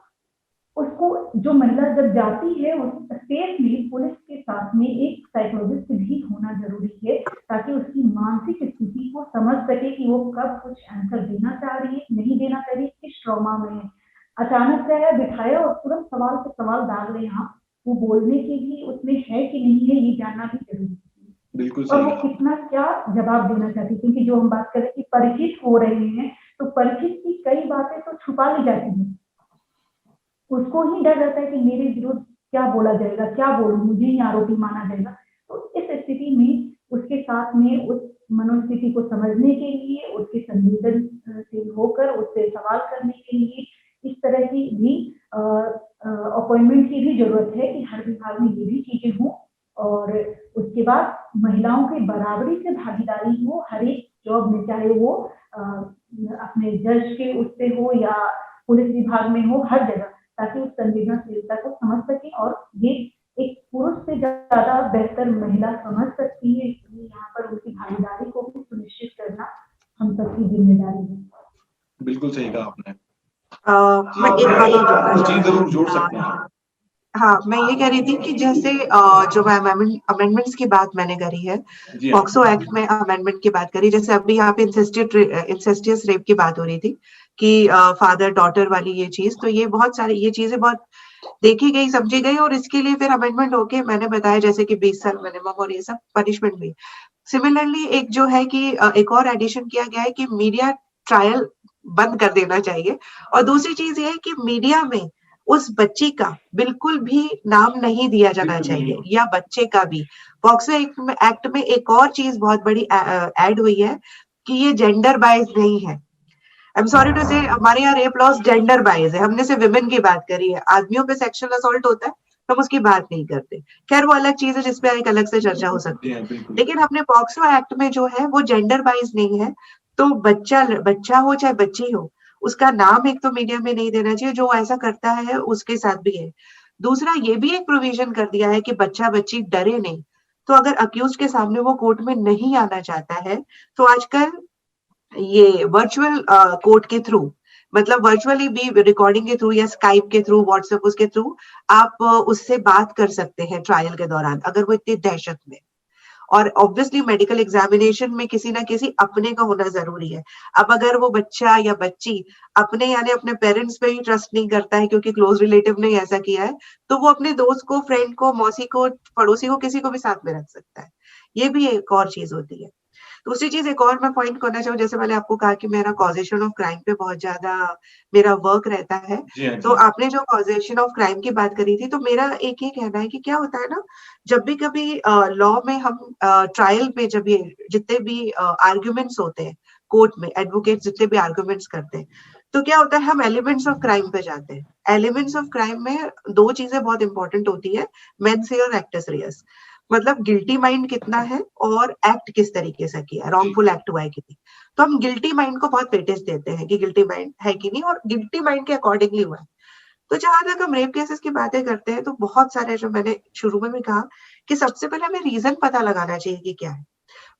उसको, जो महिला जब जाती है उस स्पेस में पुलिस के साथ में एक साइकोलॉजिस्ट भी होना जरूरी है, ताकि उसकी मानसिक स्थिति को समझ सके कि वो कब कुछ आंसर देना चाह रही है, नहीं देना चाह रही, किस ट्रॉमा में है। अचानक से बिठाया और तुरंत सवाल पे सवाल डाल रहे हैं, वो बोलने की भी उसमें है कि नहीं है ये जानना भी जरूरी है। बिल्कुल और वो कितना क्या जवाब देना चाहती है, क्योंकि जो हम बात करें कि परिचित हो रहे हैं तो परिचित की कई बातें तो छुपा ली जाती हैं। उसको ही डर रहता है कि मेरे विरुद्ध क्या बोला जाएगा, क्या बोलूं, मुझे ही आरोपी माना जाएगा। तो इस स्थिति में उसके साथ में उस मनोस्थिति को समझने के लिए, उसके संवेदनशील होकर उससे सवाल करने के लिए इस तरह की भी अपॉइंटमेंट की भी जरूरत है कि हर विभाग में ये भी चीजें हों। और उसके बाद महिलाओं की बराबरी से भागीदारी हो हर एक जॉब में, चाहे वो अपने जज के उससे हो या पुलिस विभाग में हो, हर जगह, ताकि उस संवेदनशीलता को समझ सके और ये एक पुरुष से ज्यादा बेहतर महिला समझ सकती है। इसलिए यहाँ पर उनकी भागीदारी को भी सुनिश्चित करना हम सबकी जिम्मेदारी है। बिल्कुल सही कहा आपने। मैं एक बात और जोड़ना चीज जरूर जोड़ सकते हैं। हाँ, मैं ये कह रही थी कि जैसे जो अमेंडमेंट्स की बात मैंने करी है, जी हाँ। पॉक्सो एक्ट में अमेंडमेंट की बात करी, जैसे अभी यहाँ पे इंसेस्टियस रेप की बात हो रही थी कि फादर डॉटर वाली ये चीज, तो ये बहुत सारी ये चीजें बहुत देखी गई, समझी गई, और इसके लिए फिर अमेंडमेंट होके मैंने बताया जैसे कि 20 साल मिनिमम और ये सब पनिशमेंट भी। सिमिलरली एक जो है कि एक और एडिशन किया गया है कि मीडिया ट्रायल बंद कर देना चाहिए, और दूसरी चीज ये है कि मीडिया में उस बच्ची का बिल्कुल भी नाम नहीं दिया जाना चाहिए, या बच्चे का भी। पॉक्सो एक्ट में एक और चीज बहुत बड़ी ऐड हुई है कि ये जेंडर बाइज नहीं है। आई एम सॉरी टू से, हमारे यहाँ रेप लॉस जेंडर बाइज है, हमने सिर्फ विमेन की बात करी है, आदमियों पे सेक्सुअल असॉल्ट होता है तो हम उसकी बात नहीं करते। खैर वो अलग चीज है जिसपे एक अलग से चर्चा हो सकती है, लेकिन अपने पॉक्सो एक्ट में जो है वो जेंडर बाइज नहीं है। तो बच्चा हो चाहे बच्ची हो, उसका नाम एक तो मीडिया में नहीं देना चाहिए, जो ऐसा करता है उसके साथ भी है। दूसरा ये भी एक प्रोविजन कर दिया है कि बच्चा बच्ची डरे नहीं। तो अगर अक्यूज के सामने वो कोर्ट में नहीं आना चाहता है, तो आजकल ये वर्चुअल कोर्ट के थ्रू, मतलब वर्चुअली भी रिकॉर्डिंग के थ्रू या स्काइप के थ्रू, व्हाट्सएप उसके थ्रू आप उससे बात कर सकते हैं ट्रायल के दौरान, अगर वो इतनी दहशत में। और ऑब्वियसली मेडिकल एग्जामिनेशन में किसी ना किसी अपने का होना जरूरी है। अब अगर वो बच्चा या बच्ची अपने यानी अपने पेरेंट्स पे ही ट्रस्ट नहीं करता है क्योंकि क्लोज रिलेटिव ने ऐसा किया है, तो वो अपने दोस्त को, फ्रेंड को, मौसी को, पड़ोसी को, किसी को भी साथ में रख सकता है। ये भी एक और चीज होती है। दूसरी चीज एक और मैं पॉइंट करना चाहूँ, जैसे मैंने आपको कहा कि मेरा कॉजेशन ऑफ क्राइम पे बहुत ज्यादा मेरा वर्क रहता है। तो आपने जो कॉजेशन ऑफ क्राइम की बात करी थी, तो मेरा एक ही कहना है कि क्या होता है ना, जब भी कभी लॉ में हम ट्रायल पे जब ये जितने भी आर्ग्यूमेंट्स होते हैं कोर्ट में, एडवोकेट जितने भी आर्ग्यूमेंट्स करते हैं, तो क्या होता है हम एलिमेंट्स ऑफ क्राइम पे जाते हैं। एलिमेंट्स ऑफ क्राइम में दो चीजें बहुत इंपॉर्टेंट होती है, मेंस रे और एक्टस रियस। मतलब गिल्टी माइंड कितना है और एक्ट किस तरीके से किया, रॉन्गफुल एक्ट हुआ है कि नहीं। तो हम गिल्टी माइंड को बहुत वेटेज देते हैं कि गिल्टी माइंड है कि नहीं, और गिल्टी माइंड के अकॉर्डिंगली हुआ है। तो जहां तक हम रेप केसेस की बातें करते हैं, तो बहुत सारे, जो मैंने शुरू में भी कहा कि सबसे पहले हमें रीजन पता लगाना चाहिए कि क्या है।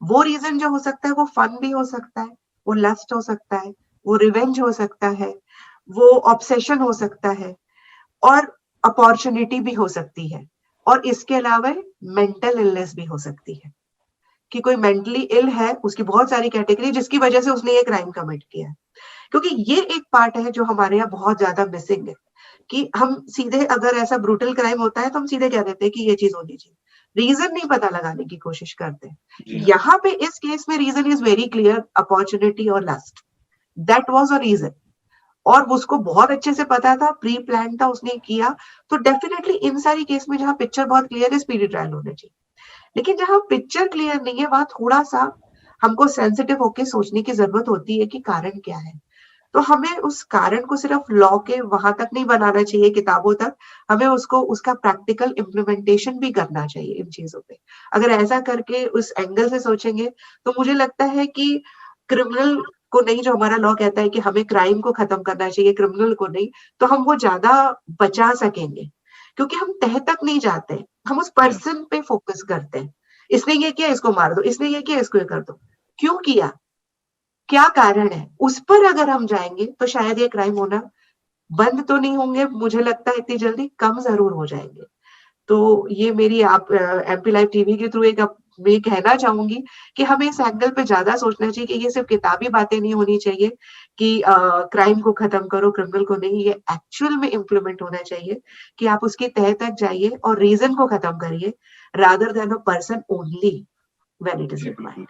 वो रीजन जो हो सकता है वो फन भी हो सकता है, वो लस्ट हो सकता है, वो रिवेंज हो सकता है, वो ऑब्सेशन हो सकता है, और अपॉर्चुनिटी भी हो सकती है, और इसके अलावा मेंटल इलनेस भी हो सकती है कि कोई मेंटली इल है, उसकी बहुत सारी कैटेगरी जिसकी वजह से उसने ये क्राइम कमिट किया है। क्योंकि ये एक पार्ट है जो हमारे यहाँ बहुत ज्यादा मिसिंग है कि हम सीधे, अगर ऐसा ब्रूटल क्राइम होता है तो हम सीधे कह देते हैं कि ये चीज होनी चाहिए, रीजन नहीं पता लगाने की कोशिश करते हैं। यहाँ पे इस केस में reason is very clear, opportunity और lust, that was a reason, और उसको बहुत अच्छे से पता था, प्री प्लान था, उसने किया। तो डेफिनेटली इन सारी केस में जहां पिक्चर बहुत क्लियर है, स्पीडी ट्रायल होना चाहिए। लेकिन जहां पिक्चर क्लियर नहीं है, वहां थोड़ा सा हमको सेंसिटिव होकर सोचने की जरूरत होती है कि कारण क्या है। तो हमें उस कारण को सिर्फ लॉ के वहां तक नहीं बनाना चाहिए, किताबों तक, हमें उसको उसका प्रैक्टिकल इम्प्लीमेंटेशन भी करना चाहिए इन चीजों पे। अगर ऐसा करके उस एंगल से सोचेंगे, तो मुझे लगता है कि क्रिमिनल को नहीं, जो हमारा लॉ कहता है कि हमें क्राइम को खत्म करना चाहिए, क्रिमिनल को नहीं, तो हम वो ज्यादा बचा सकेंगे। क्योंकि हम तह तक नहीं जाते, हम उस पर्सन पे फोकस करते हैं। इसने ये किया, इसको मार दो, इसने ये किया, इसको ये कर दो। क्यों किया, क्या कारण है, उस पर अगर हम जाएंगे तो शायद ये क्राइम होना बंद तो नहीं होंगे, मुझे लगता है इतनी जल्दी कम जरूर हो जाएंगे। तो ये मेरी आप एमपी लाइव टीवी के थ्रू एक मैं कहना चाहूंगी कि हमें इस एंगल पे ज्यादा सोचना चाहिए कि ये सिर्फ किताबी बातें नहीं होनी चाहिए कि क्राइम को खत्म करो, क्रिमिनल को नहीं, ये एक्चुअल में इम्प्लीमेंट होना चाहिए कि आप उसकी तह तक जाइए और रीजन को खत्म करिए, rather than a person only when it is required.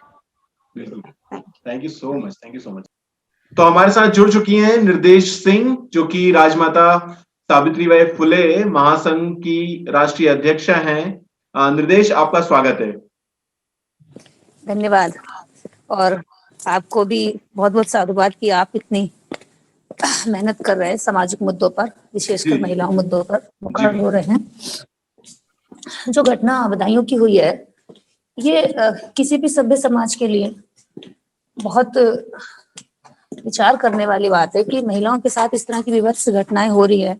Thank you so much, thank you so much. तो हमारे साथ जुड़ चुकी हैं निर्देश सिंह, जो कि राजमाता सावित्रीबाई फुले महासंघ की राष्ट्रीय अध्यक्षा हैं। निर्देश, आपका स्वागत है। धन्यवाद, और आपको भी बहुत बहुत साधुवाद कि आप इतनी मेहनत कर रहे हैं सामाजिक मुद्दों पर, विशेषकर महिलाओं मुद्दों पर मुखर हो रहे हैं। जो घटना बदायूं की हुई है, ये किसी भी सभ्य समाज के लिए बहुत विचार करने वाली बात है कि महिलाओं के साथ इस तरह की विभत्स घटनाएं हो रही है।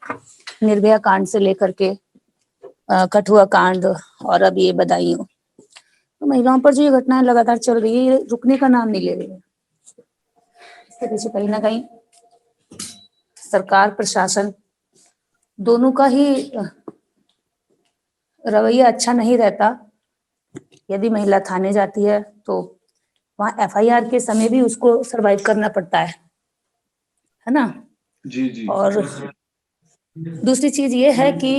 निर्भया कांड से लेकर के कठुआ कांड और अब ये बदायूं, तो महिलाओं पर जो ये घटनाएं लगातार चल रही है, ये रुकने का नाम नहीं ले रही है। इसके पीछे कहीं ना कहीं सरकार, प्रशासन दोनों का ही रवैया अच्छा नहीं रहता। यदि महिला थाने जाती है तो वहां एफआईआर के समय भी उसको सरवाइव करना पड़ता है ना। जी जी। और दूसरी चीज ये है कि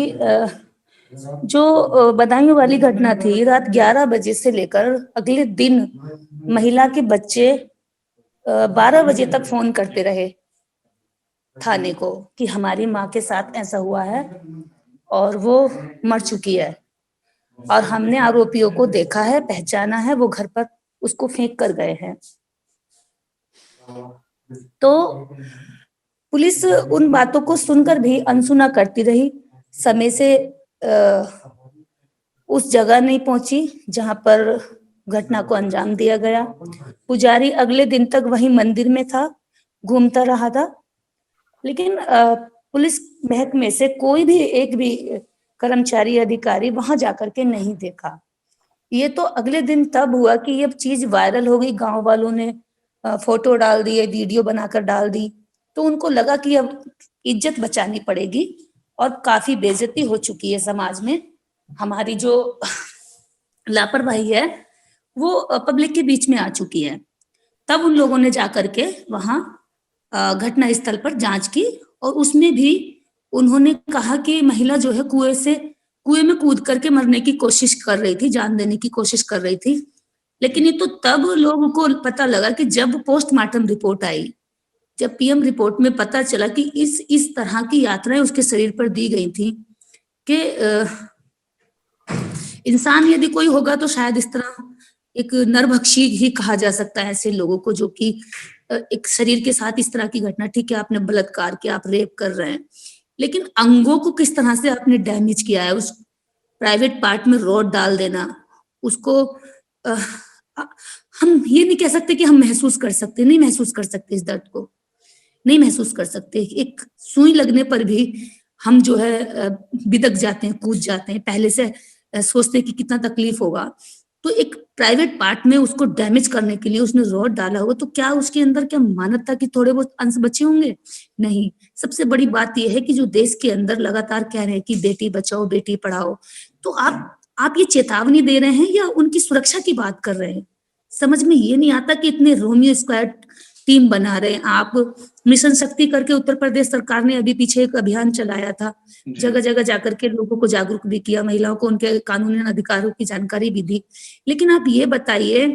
जो बदायूं वाली घटना थी, रात 11 बजे से लेकर अगले दिन महिला के बच्चे 12 बजे तक फोन करते रहे थाने को कि हमारी माँ के साथ ऐसा हुआ है और वो मर चुकी है और हमने आरोपियों को देखा है, पहचाना है, वो घर पर उसको फेंक कर गए हैं। तो पुलिस उन बातों को सुनकर भी अनसुना करती रही, समय से उस जगह नहीं पहुंची जहां पर घटना को अंजाम दिया गया। पुजारी अगले दिन तक वहीं मंदिर में था, घूमता रहा था, लेकिन पुलिस महकमे से कोई भी एक भी कर्मचारी अधिकारी वहां जाकर के नहीं देखा। ये तो अगले दिन तब हुआ कि ये चीज वायरल हो गई, गांव वालों ने फोटो डाल दिए, वीडियो बनाकर डाल दी, तो उनको लगा कि अब इज्जत बचानी पड़ेगी और काफी बेइज्जती हो चुकी है समाज में। हमारी जो लापरवाही है वो पब्लिक के बीच में आ चुकी है। तब उन लोगों ने जाकर के वहां घटना स्थल पर जांच की और उसमें भी उन्होंने कहा कि महिला जो है कुएं में कूद करके मरने की कोशिश कर रही थी, जान देने की कोशिश कर रही थी। लेकिन ये तो तब लोगों को पता लगा कि जब पोस्टमार्टम रिपोर्ट आई, जब पीएम रिपोर्ट में पता चला कि इस तरह की यात्राएं उसके शरीर पर दी गई थी कि इंसान यदि कोई होगा तो शायद इस तरह एक नरभक्षी ही कहा जा सकता है ऐसे लोगों को, जो कि एक शरीर के साथ इस तरह की घटना, ठीक है आपने बलात्कार किया, आप रेप कर रहे हैं, लेकिन अंगों को किस तरह से आपने डैमेज किया है, उस प्राइवेट पार्ट में रॉड डाल देना, उसको हम ये नहीं कह सकते कि हम महसूस कर सकते, नहीं महसूस कर सकते, इस दर्द को नहीं महसूस कर सकते। एक सुई लगने पर भी हम जो है बिदक जाते हैं, कूद जाते हैं, पहले से सोचते हैं कि कितना तकलीफ होगा। तो एक प्राइवेट पार्ट में उसको डैमेज करने के लिए उसने रॉड डाला होगा, तो क्या उसके अंदर क्या मानवता के थोड़े बहुत अंश बचे होंगे? नहीं। सबसे बड़ी बात यह है कि जो देश के अंदर लगातार कह रहे हैं कि बेटी बचाओ बेटी पढ़ाओ, तो आप ये चेतावनी दे रहे हैं या उनकी सुरक्षा की बात कर रहे हैं? समझ में ये नहीं आता कि इतने रोमियो स्क्वाड टीम बना रहे हैं आप। मिशन शक्ति करके उत्तर प्रदेश सरकार ने अभी पीछे एक अभियान चलाया था, जगह जगह जाकर के लोगों को जागरूक भी किया, महिलाओं को उनके कानूनी अधिकारों की जानकारी भी दी। लेकिन आप ये बताइए,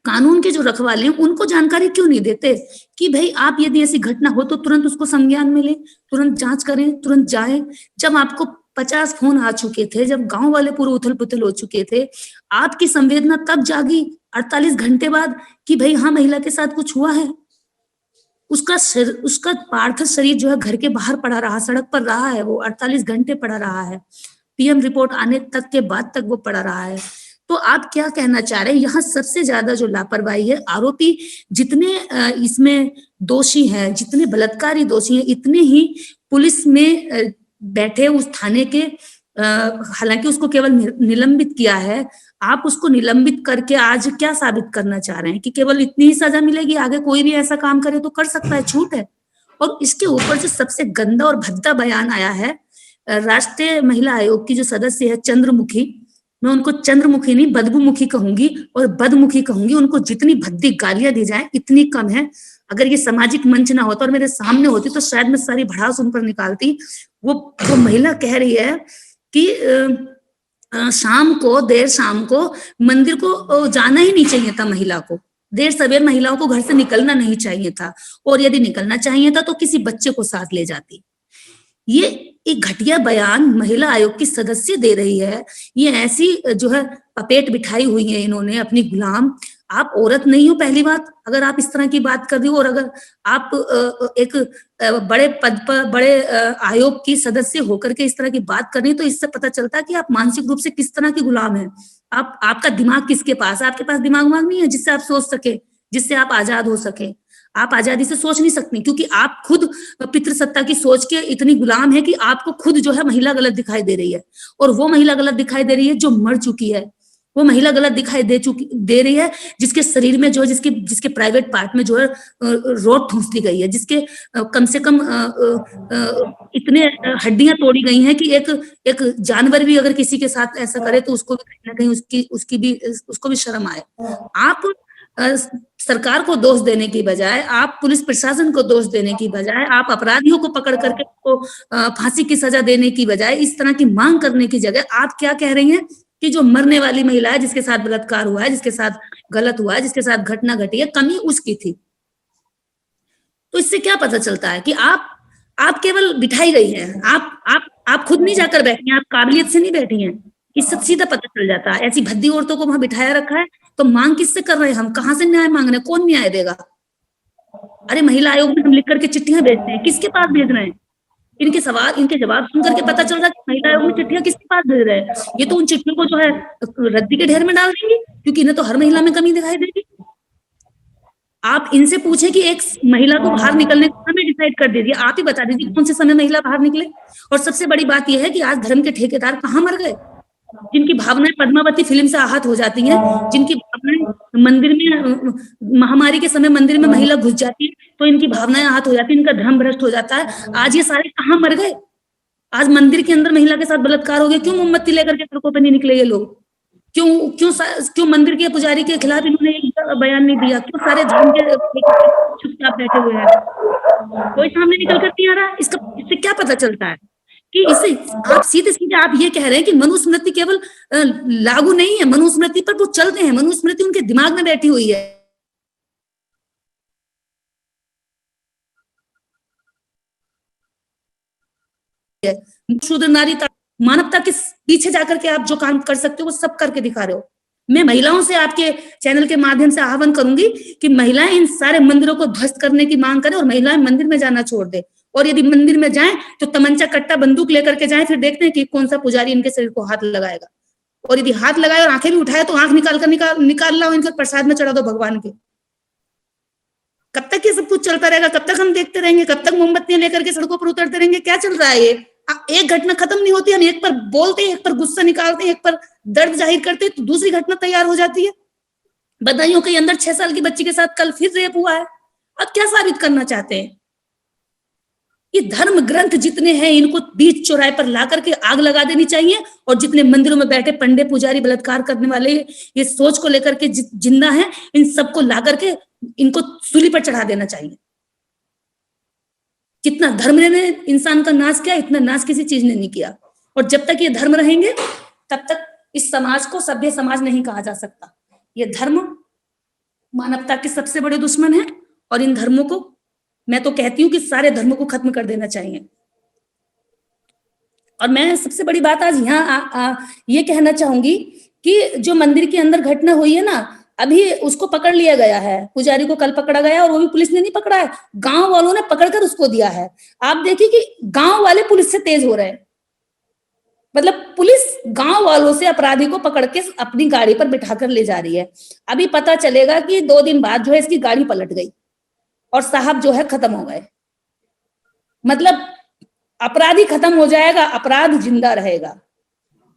कानून के जो रखवाले हैं उनको जानकारी क्यों नहीं देते कि भाई आप यदि ऐसी घटना हो तो तुरंत उसको संज्ञान में लें, तुरंत जांच करें, तुरंत जाएं। जब आपको 50 फोन आ चुके थे, जब गांव वाले पूरे उथल पुथल हो चुके थे, आपकी संवेदना तब जागी 48 घंटे बाद कि भाई हाँ महिला के साथ कुछ हुआ है। उसका पार्थिव शरीर जो है घर के बाहर पड़ा रहा, सड़क पर रहा है, वो 48 घंटे पड़ा रहा है, पीएम रिपोर्ट आने तक के बाद तक वो पड़ा रहा है। तो आप क्या कहना चाह रहे हैं? यहाँ सबसे ज्यादा जो लापरवाही है, आरोपी जितने इसमें दोषी हैं, जितने बलात्कारी दोषी हैं, इतने ही पुलिस में बैठे उस थाने के, हालांकि उसको केवल निलंबित किया है, आप उसको निलंबित करके आज क्या साबित करना चाह रहे हैं कि केवल इतनी ही सजा मिलेगी, आगे कोई भी ऐसा काम करे तो कर सकता है, छूट है? और इसके ऊपर जो सबसे गंदा और भद्दा बयान आया है, राष्ट्रीय महिला आयोग की जो सदस्य है चंद्रमुखी, मैं उनको चंद्रमुखी नहीं बदबूमुखी कहूंगी और बदमुखी कहूंगी, उनको जितनी भद्दी गालियां दी जाए इतनी कम है। अगर ये सामाजिक मंच ना होता और मेरे सामने होती तो शायद मैं सारी भड़ास उन पर निकालती। वो महिला कह रही है कि देर शाम को मंदिर को जाना ही नहीं चाहिए था, महिला को देर सवेर महिलाओं को घर से निकलना नहीं चाहिए था, और यदि निकलना चाहिए था तो किसी बच्चे को साथ ले जाती। ये एक घटिया बयान महिला आयोग की सदस्य दे रही है। ये ऐसी जो है पपेट बिठाई हुई है इन्होंने अपनी गुलाम। आप औरत नहीं हो, पहली बात, अगर आप इस तरह की बात कर रही हो, और अगर आप एक बड़े पद पर, बड़े आयोग की सदस्य होकर के इस तरह की बात कर रही है, तो इससे पता चलता है कि आप मानसिक रूप से किस तरह की गुलाम है। आपका दिमाग किसके पास है? आपके पास दिमाग नहीं है जिससे आप सोच सके, जिससे आप आजाद हो सके। आप आजादी से सोच नहीं सकती, क्योंकि आप खुद पितृसत्ता की सोच के इतनी गुलाम है कि आपको खुद जो है महिला गलत दिखाई दे रही है, और वो महिला गलत दिखाई दे रही है जो मर चुकी है। वो महिला गलत दिखाई दे रही है, जिसके शरीर में जो है, जिसके प्राइवेट पार्ट में जो है रॉड ठूंस दी गई है, जिसके कम से कम इतने हड्डियां तोड़ी गई हैं कि एक जानवर भी अगर किसी के साथ ऐसा करे तो उसको भी कहीं ना कहीं उसको भी शर्म आए। आप सरकार को दोष देने की बजाय, आप पुलिस प्रशासन को दोष देने की बजाय, आप अपराधियों को पकड़ करके उसको फांसी की सजा देने की बजाय इस तरह की मांग करने की जगह आप क्या कह रही हैं कि जो मरने वाली महिला है, जिसके साथ बलात्कार हुआ है, जिसके साथ गलत हुआ है, जिसके साथ घटना घटी है, कमी उसकी थी। तो इससे क्या पता चलता है कि आप केवल बिठाई गई हैं, आप खुद नहीं जाकर बैठी हैं, आप काबिलियत से नहीं बैठी हैं। इससे सीधा पता चल जाता है। ऐसी भद्दी औरतों को वहां बिठाया रखा है, तो मांग किससे कर रहे हैं हम? कहां से न्याय मांग रहे हैं? कौन न्याय देगा? अरे महिला आयोग में हम लिख करके चिट्ठियां भेजते हैं, किसके पास भेज रहे हैं? इनके जवाब सुन करके पता चल रहा है कि महिला आयोग में चिट्ठियां किसके पास भेज रहे हैं। ये तो उन चिट्ठियों को जो है रद्दी के ढेर में डाल देंगे, क्योंकि इन्हें तो हर महिला में कमी दिखाई देगी। आप इनसे पूछे कि एक महिला को बाहर निकलने का समय डिसाइड कर दीजिए, आप ही बता दीजिए कौन से समय महिला बाहर निकले। और सबसे बड़ी बात यह है कि आज धर्म के ठेकेदार कहाँ मर गए, जिनकी भावनाएं पद्मावती फिल्म से आहत हो जाती हैं, जिनकी भावनाएं मंदिर में महामारी के समय मंदिर में महिला घुस जाती है तो इनकी भावनाएं आहत हो जाती है, इनका धर्म भ्रष्ट हो जाता है। आज ये सारे कहाँ मर गए? आज मंदिर के अंदर महिला के साथ बलात्कार हो गया, क्यों मोमबत्ती लेकर के सड़कों पर नहीं निकले ये लोग? क्यों मंदिर के पुजारी के खिलाफ इन्होंने एक बयान नहीं दिया? क्यों सारे धर्म के चुपचाप बैठे हुए हैं? कोई सामने निकल कर नहीं आ रहा। इससे क्या पता चलता है कि इसे आप सीधे आप ये कह रहे हैं कि मनुस्मृति केवल लागू नहीं है, मनुस्मृति पर वो चलते हैं, मनुस्मृति उनके दिमाग में बैठी हुई है। शूद्र नारी मानवता के पीछे जाकर के आप जो काम कर सकते हो वो सब करके दिखा रहे हो। मैं महिलाओं से आपके चैनल के माध्यम से आह्वान करूंगी कि महिलाएं इन सारे मंदिरों को ध्वस्त करने की मांग करें और महिलाएं मंदिर में जाना छोड़ दे। और यदि मंदिर में जाएं तो तमंचा कट्टा बंदूक लेकर के जाएं, फिर देखते हैं कि कौन सा पुजारी इनके शरीर को हाथ लगाएगा। और यदि हाथ लगाए और आंखें भी उठाए तो आंख निकाल लाओ, इनके प्रसाद में चढ़ा दो भगवान के। कब तक ये सब कुछ चलता रहेगा? कब तक हम देखते रहेंगे? कब तक मोमबत्तियां लेकर के सड़कों पर उतरते रहेंगे? क्या चल रहा है ये? एक घटना खत्म नहीं होती, हम एक पर बोलते हैं, एक पर गुस्सा निकालते हैं, एक पर दर्द जाहिर करते हैं, तो दूसरी घटना तैयार हो जाती है। बदायूं के अंदर 6 साल की बच्ची के साथ कल फिर रेप हुआ है। अब क्या साबित करना चाहते हैं? ये धर्म ग्रंथ जितने हैं इनको बीच चौराहे पर ला करके आग लगा देनी चाहिए, और जितने मंदिरों में बैठे पंडे पुजारी बलात्कार करने वाले ये सोच को लेकर के जिंदा हैं, इन सबको ला करके इनको सूली पर चढ़ा देना चाहिए। कितना धर्म ने इंसान का नाश किया, इतना नाश किसी चीज ने नहीं किया। और जब तक ये धर्म रहेंगे तब तक इस समाज को सभ्य समाज नहीं कहा जा सकता। ये धर्म मानवता के सबसे बड़े दुश्मन है, और इन धर्मों को मैं तो कहती हूँ कि सारे धर्मों को खत्म कर देना चाहिए। और मैं सबसे बड़ी बात आज यहाँ ये कहना चाहूंगी कि जो मंदिर के अंदर घटना हुई है ना, अभी उसको पकड़ लिया गया है, पुजारी को कल पकड़ा गया, और वो भी पुलिस ने नहीं पकड़ा है, गांव वालों ने पकड़कर उसको दिया है। आप देखिए कि गांव वाले पुलिस से तेज हो रहे हैं। मतलब पुलिस गांव वालों से अपराधी को पकड़ के अपनी गाड़ी पर बिठाकर ले जा रही है। अभी पता चलेगा कि 2 दिन बाद जो है इसकी गाड़ी पलट गई और साहब जो है खत्म हो गए। मतलब अपराधी खत्म हो जाएगा, अपराध जिंदा रहेगा।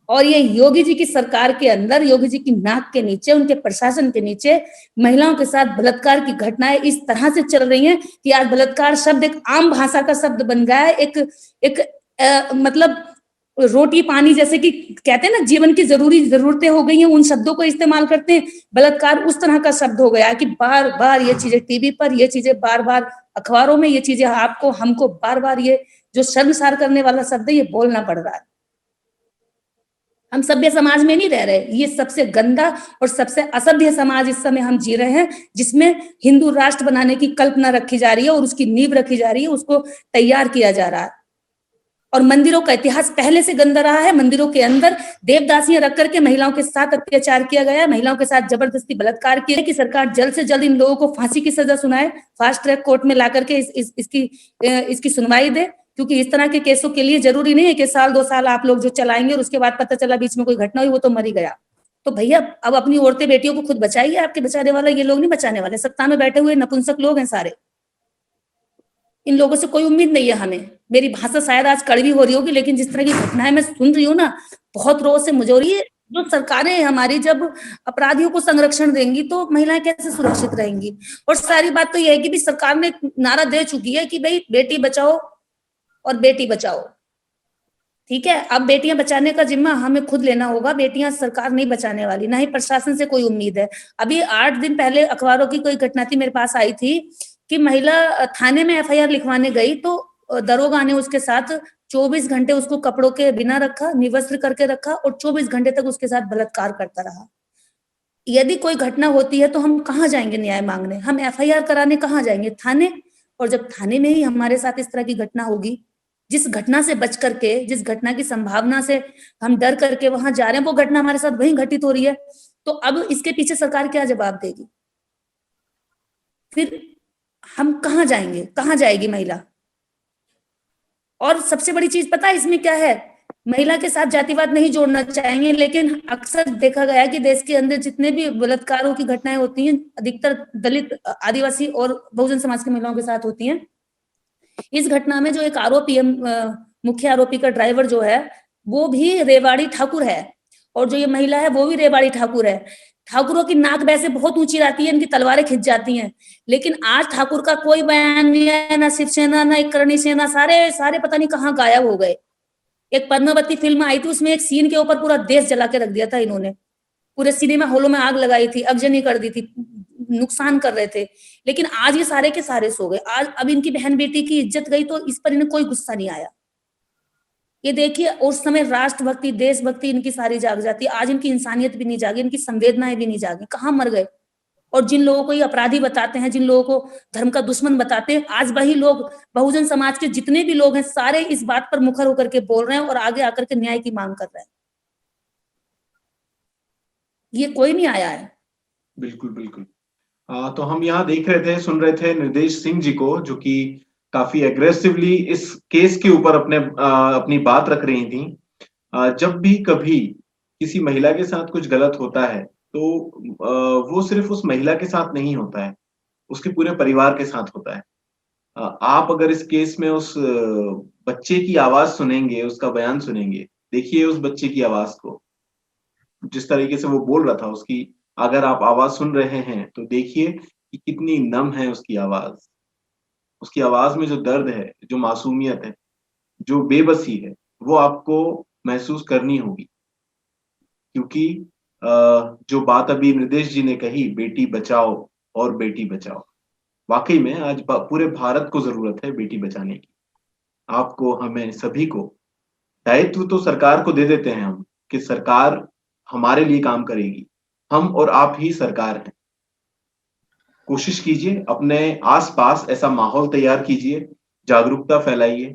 और ये योगी जी की सरकार के अंदर, योगी जी की नाक के नीचे, उनके प्रशासन के नीचे महिलाओं के साथ बलात्कार की घटनाएं इस तरह से चल रही हैं कि आज बलात्कार शब्द एक आम भाषा का शब्द बन गया है। मतलब रोटी पानी जैसे कि कहते हैं ना, जीवन की जरूरतें हो गई हैं, उन शब्दों को इस्तेमाल करते हैं। बलात्कार उस तरह का शब्द हो गया कि बार बार ये चीजें टीवी पर, ये चीजें बार बार अखबारों में, ये चीजें आपको हमको बार बार ये जो शर्मसार करने वाला शब्द है ये बोलना पड़ रहा है। हम सभ्य समाज में नहीं रह रहे, ये सबसे गंदा और सबसे असभ्य समाज इस समय हम जी रहे हैं, जिसमें हिंदू राष्ट्र बनाने की कल्पना रखी जा रही है और उसकी नींव रखी जा रही है, उसको तैयार किया जा रहा है। और मंदिरों का इतिहास पहले से गंदा रहा है। मंदिरों के अंदर देवदासियां रख करके महिलाओं के साथ अत्याचार किया गया, महिलाओं के साथ जबरदस्ती बलात्कार किया। कि सरकार जल्द से जल्द इन लोगों को फांसी की सजा सुनाए, फास्ट ट्रैक कोर्ट में ला करके इसकी सुनवाई दे, क्योंकि इस तरह के केसों के लिए जरूरी नहीं है कि 1-2 साल आप लोग जो चलाएंगे और उसके बाद पता चला बीच में कोई घटना हुई, वो तो मर ही गया। तो भैया अब अपनी औरतें बेटियों को खुद बचाइए, आपके बचाने वाला ये लोग नहीं बचाने वाले। सत्ता में बैठे हुए नपुंसक लोग हैं सारे, इन लोगों से कोई उम्मीद नहीं है हमें। मेरी भाषा शायद आज कड़वी हो रही होगी, लेकिन जिस तरह की घटनाएं मैं सुन रही हूँ ना, बहुत रोज से मुझे हो रही है। जो सरकारें हमारी जब अपराधियों को संरक्षण देंगी तो महिलाएं कैसे सुरक्षित रहेंगी। और सारी बात तो यह है कि भी सरकार ने नारा दे चुकी है कि भाई बेटी बचाओ और बेटी बचाओ, ठीक है। अब बेटियां बचाने का जिम्मा हमें खुद लेना होगा, बेटियां सरकार नहीं बचाने वाली, ना ही प्रशासन से कोई उम्मीद है। अभी 8 दिन पहले अखबारों की कोई घटना थी, मेरे पास आई थी कि महिला थाने में एफआईआर लिखवाने गई तो दरोगा ने उसके साथ 24 घंटे उसको कपड़ों के बिना रखा, निवस्त्र करके रखा और 24 घंटे तक उसके साथ बलात्कार करता रहा। यदि कोई घटना होती है तो हम कहाँ जाएंगे न्याय मांगने, हम एफआईआर कराने कहाँ जाएंगे? थाने। और जब थाने में ही हमारे साथ इस तरह की घटना होगी, जिस घटना से बच करके, जिस घटना की संभावना से हम डर करके वहां जा रहे हैं, वो घटना हमारे साथ वहीं घटित हो रही है, तो अब इसके पीछे सरकार क्या जवाब देगी? फिर हम कहाँ जाएंगे, कहाँ जाएगी महिला? और सबसे बड़ी चीज पता है इसमें क्या है? महिला के साथ जातिवाद नहीं जोड़ना चाहेंगे, लेकिन अक्सर देखा गया है कि देश के अंदर जितने भी बलात्कारों की घटनाएं होती हैं, अधिकतर दलित, आदिवासी और बहुजन समाज की महिलाओं के साथ होती हैं। इस घटना में जो एक आरोपी, मुख्य आरोपी का ड्राइवर जो है, वो भी रेवाड़ी ठाकुर है, और जो ये महिला है वो भी रेवाड़ी ठाकुर है। ठाकुरों की नाक वैसे बहुत ऊंची रहती है, इनकी तलवारें खिंच जाती हैं, लेकिन आज ठाकुर का कोई बयान नहीं है, ना शिवसेना, ना एक करणी सेना, सारे पता नहीं कहाँ गायब हो गए। एक पद्मावती फिल्म आई थी, उसमें एक सीन के ऊपर पूरा देश जला के रख दिया था इन्होंने, पूरे सिनेमा हॉलों में आग लगाई थी, अगजनी कर दी थी, नुकसान कर रहे थे, लेकिन आज ये सारे के सारे सो गए। आज अब इनकी बहन बेटी की इज्जत गई तो इस पर इन्हें कोई गुस्सा नहीं आया। ये देखिए, उस समय राष्ट्रभक्ति, देशभक्ति इनकी सारी जाग जाती, आज इनकी इंसानियत भी नहीं जागी, इनकी संवेदनाएं भी नहीं जागी, कहाँ मर गए? और जिन लोगों को ये अपराधी बताते हैं, जिन लोगों को धर्म का दुश्मन बताते हैं, आज वही लोग, बहुजन समाज के जितने भी लोग हैं, सारे इस बात पर मुखर होकर के बोल रहे हैं और आगे आकर के न्याय की मांग कर रहे हैं। ये कोई नहीं आया है। बिल्कुल बिल्कुल। तो हम यहाँ देख रहे थे, सुन रहे थे निर्देश सिंह जी को, जो कि काफी एग्रेसिवली इस केस के ऊपर अपनी बात रख रही थी। जब भी कभी किसी महिला के साथ कुछ गलत होता है तो वो सिर्फ उस महिला के साथ नहीं होता है, उसके पूरे परिवार के साथ होता है। आप अगर इस केस में उस बच्चे की आवाज सुनेंगे, उसका बयान सुनेंगे, देखिए उस बच्चे की आवाज को, जिस तरीके से वो बोल रहा था, उसकी अगर आप आवाज सुन रहे हैं तो देखिए कि कितनी नम है उसकी आवाज। उसकी आवाज में जो दर्द है, जो मासूमियत है, जो बेबसी है, वो आपको महसूस करनी होगी। क्योंकि जो बात अभी निर्देश जी ने कही, बेटी बचाओ और बेटी बचाओ, वाकई में आज पूरे भारत को जरूरत है बेटी बचाने की। आपको, हमें सभी को दायित्व तो सरकार को दे देते हैं हम कि सरकार हमारे लिए काम करेगी, हम और आप ही सरकार हैं। कोशिश कीजिए, अपने आसपास ऐसा माहौल तैयार कीजिए, जागरूकता फैलाइए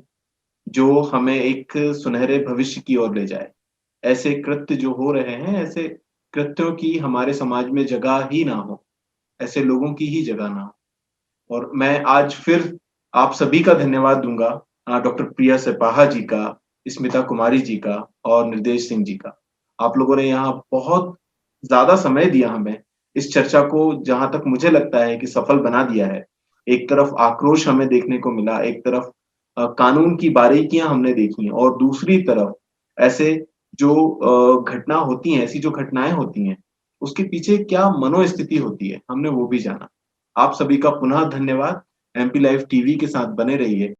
जो हमें एक सुनहरे भविष्य की ओर ले जाए। ऐसे कृत्य जो हो रहे हैं, ऐसे कृत्यों की हमारे समाज में जगह ही ना हो, ऐसे लोगों की ही जगह ना हो। और मैं आज फिर आप सभी का धन्यवाद दूंगा, डॉक्टर प्रिया सिपाहा जी का, स्मिता कुमारी जी का और निर्देश सिंह जी का। आप लोगों ने यहाँ बहुत ज्यादा समय दिया हमें, इस चर्चा को जहां तक मुझे लगता है कि सफल बना दिया है। एक तरफ आक्रोश हमें देखने को मिला, एक तरफ कानून की बारीकियां हमने देखी, और दूसरी तरफ ऐसे जो घटना होती हैं, ऐसी जो घटनाएं होती हैं, उसके पीछे क्या मनोस्थिति होती है, हमने वो भी जाना। आप सभी का पुनः धन्यवाद। एमपी लाइव टीवी के साथ बने रहिए।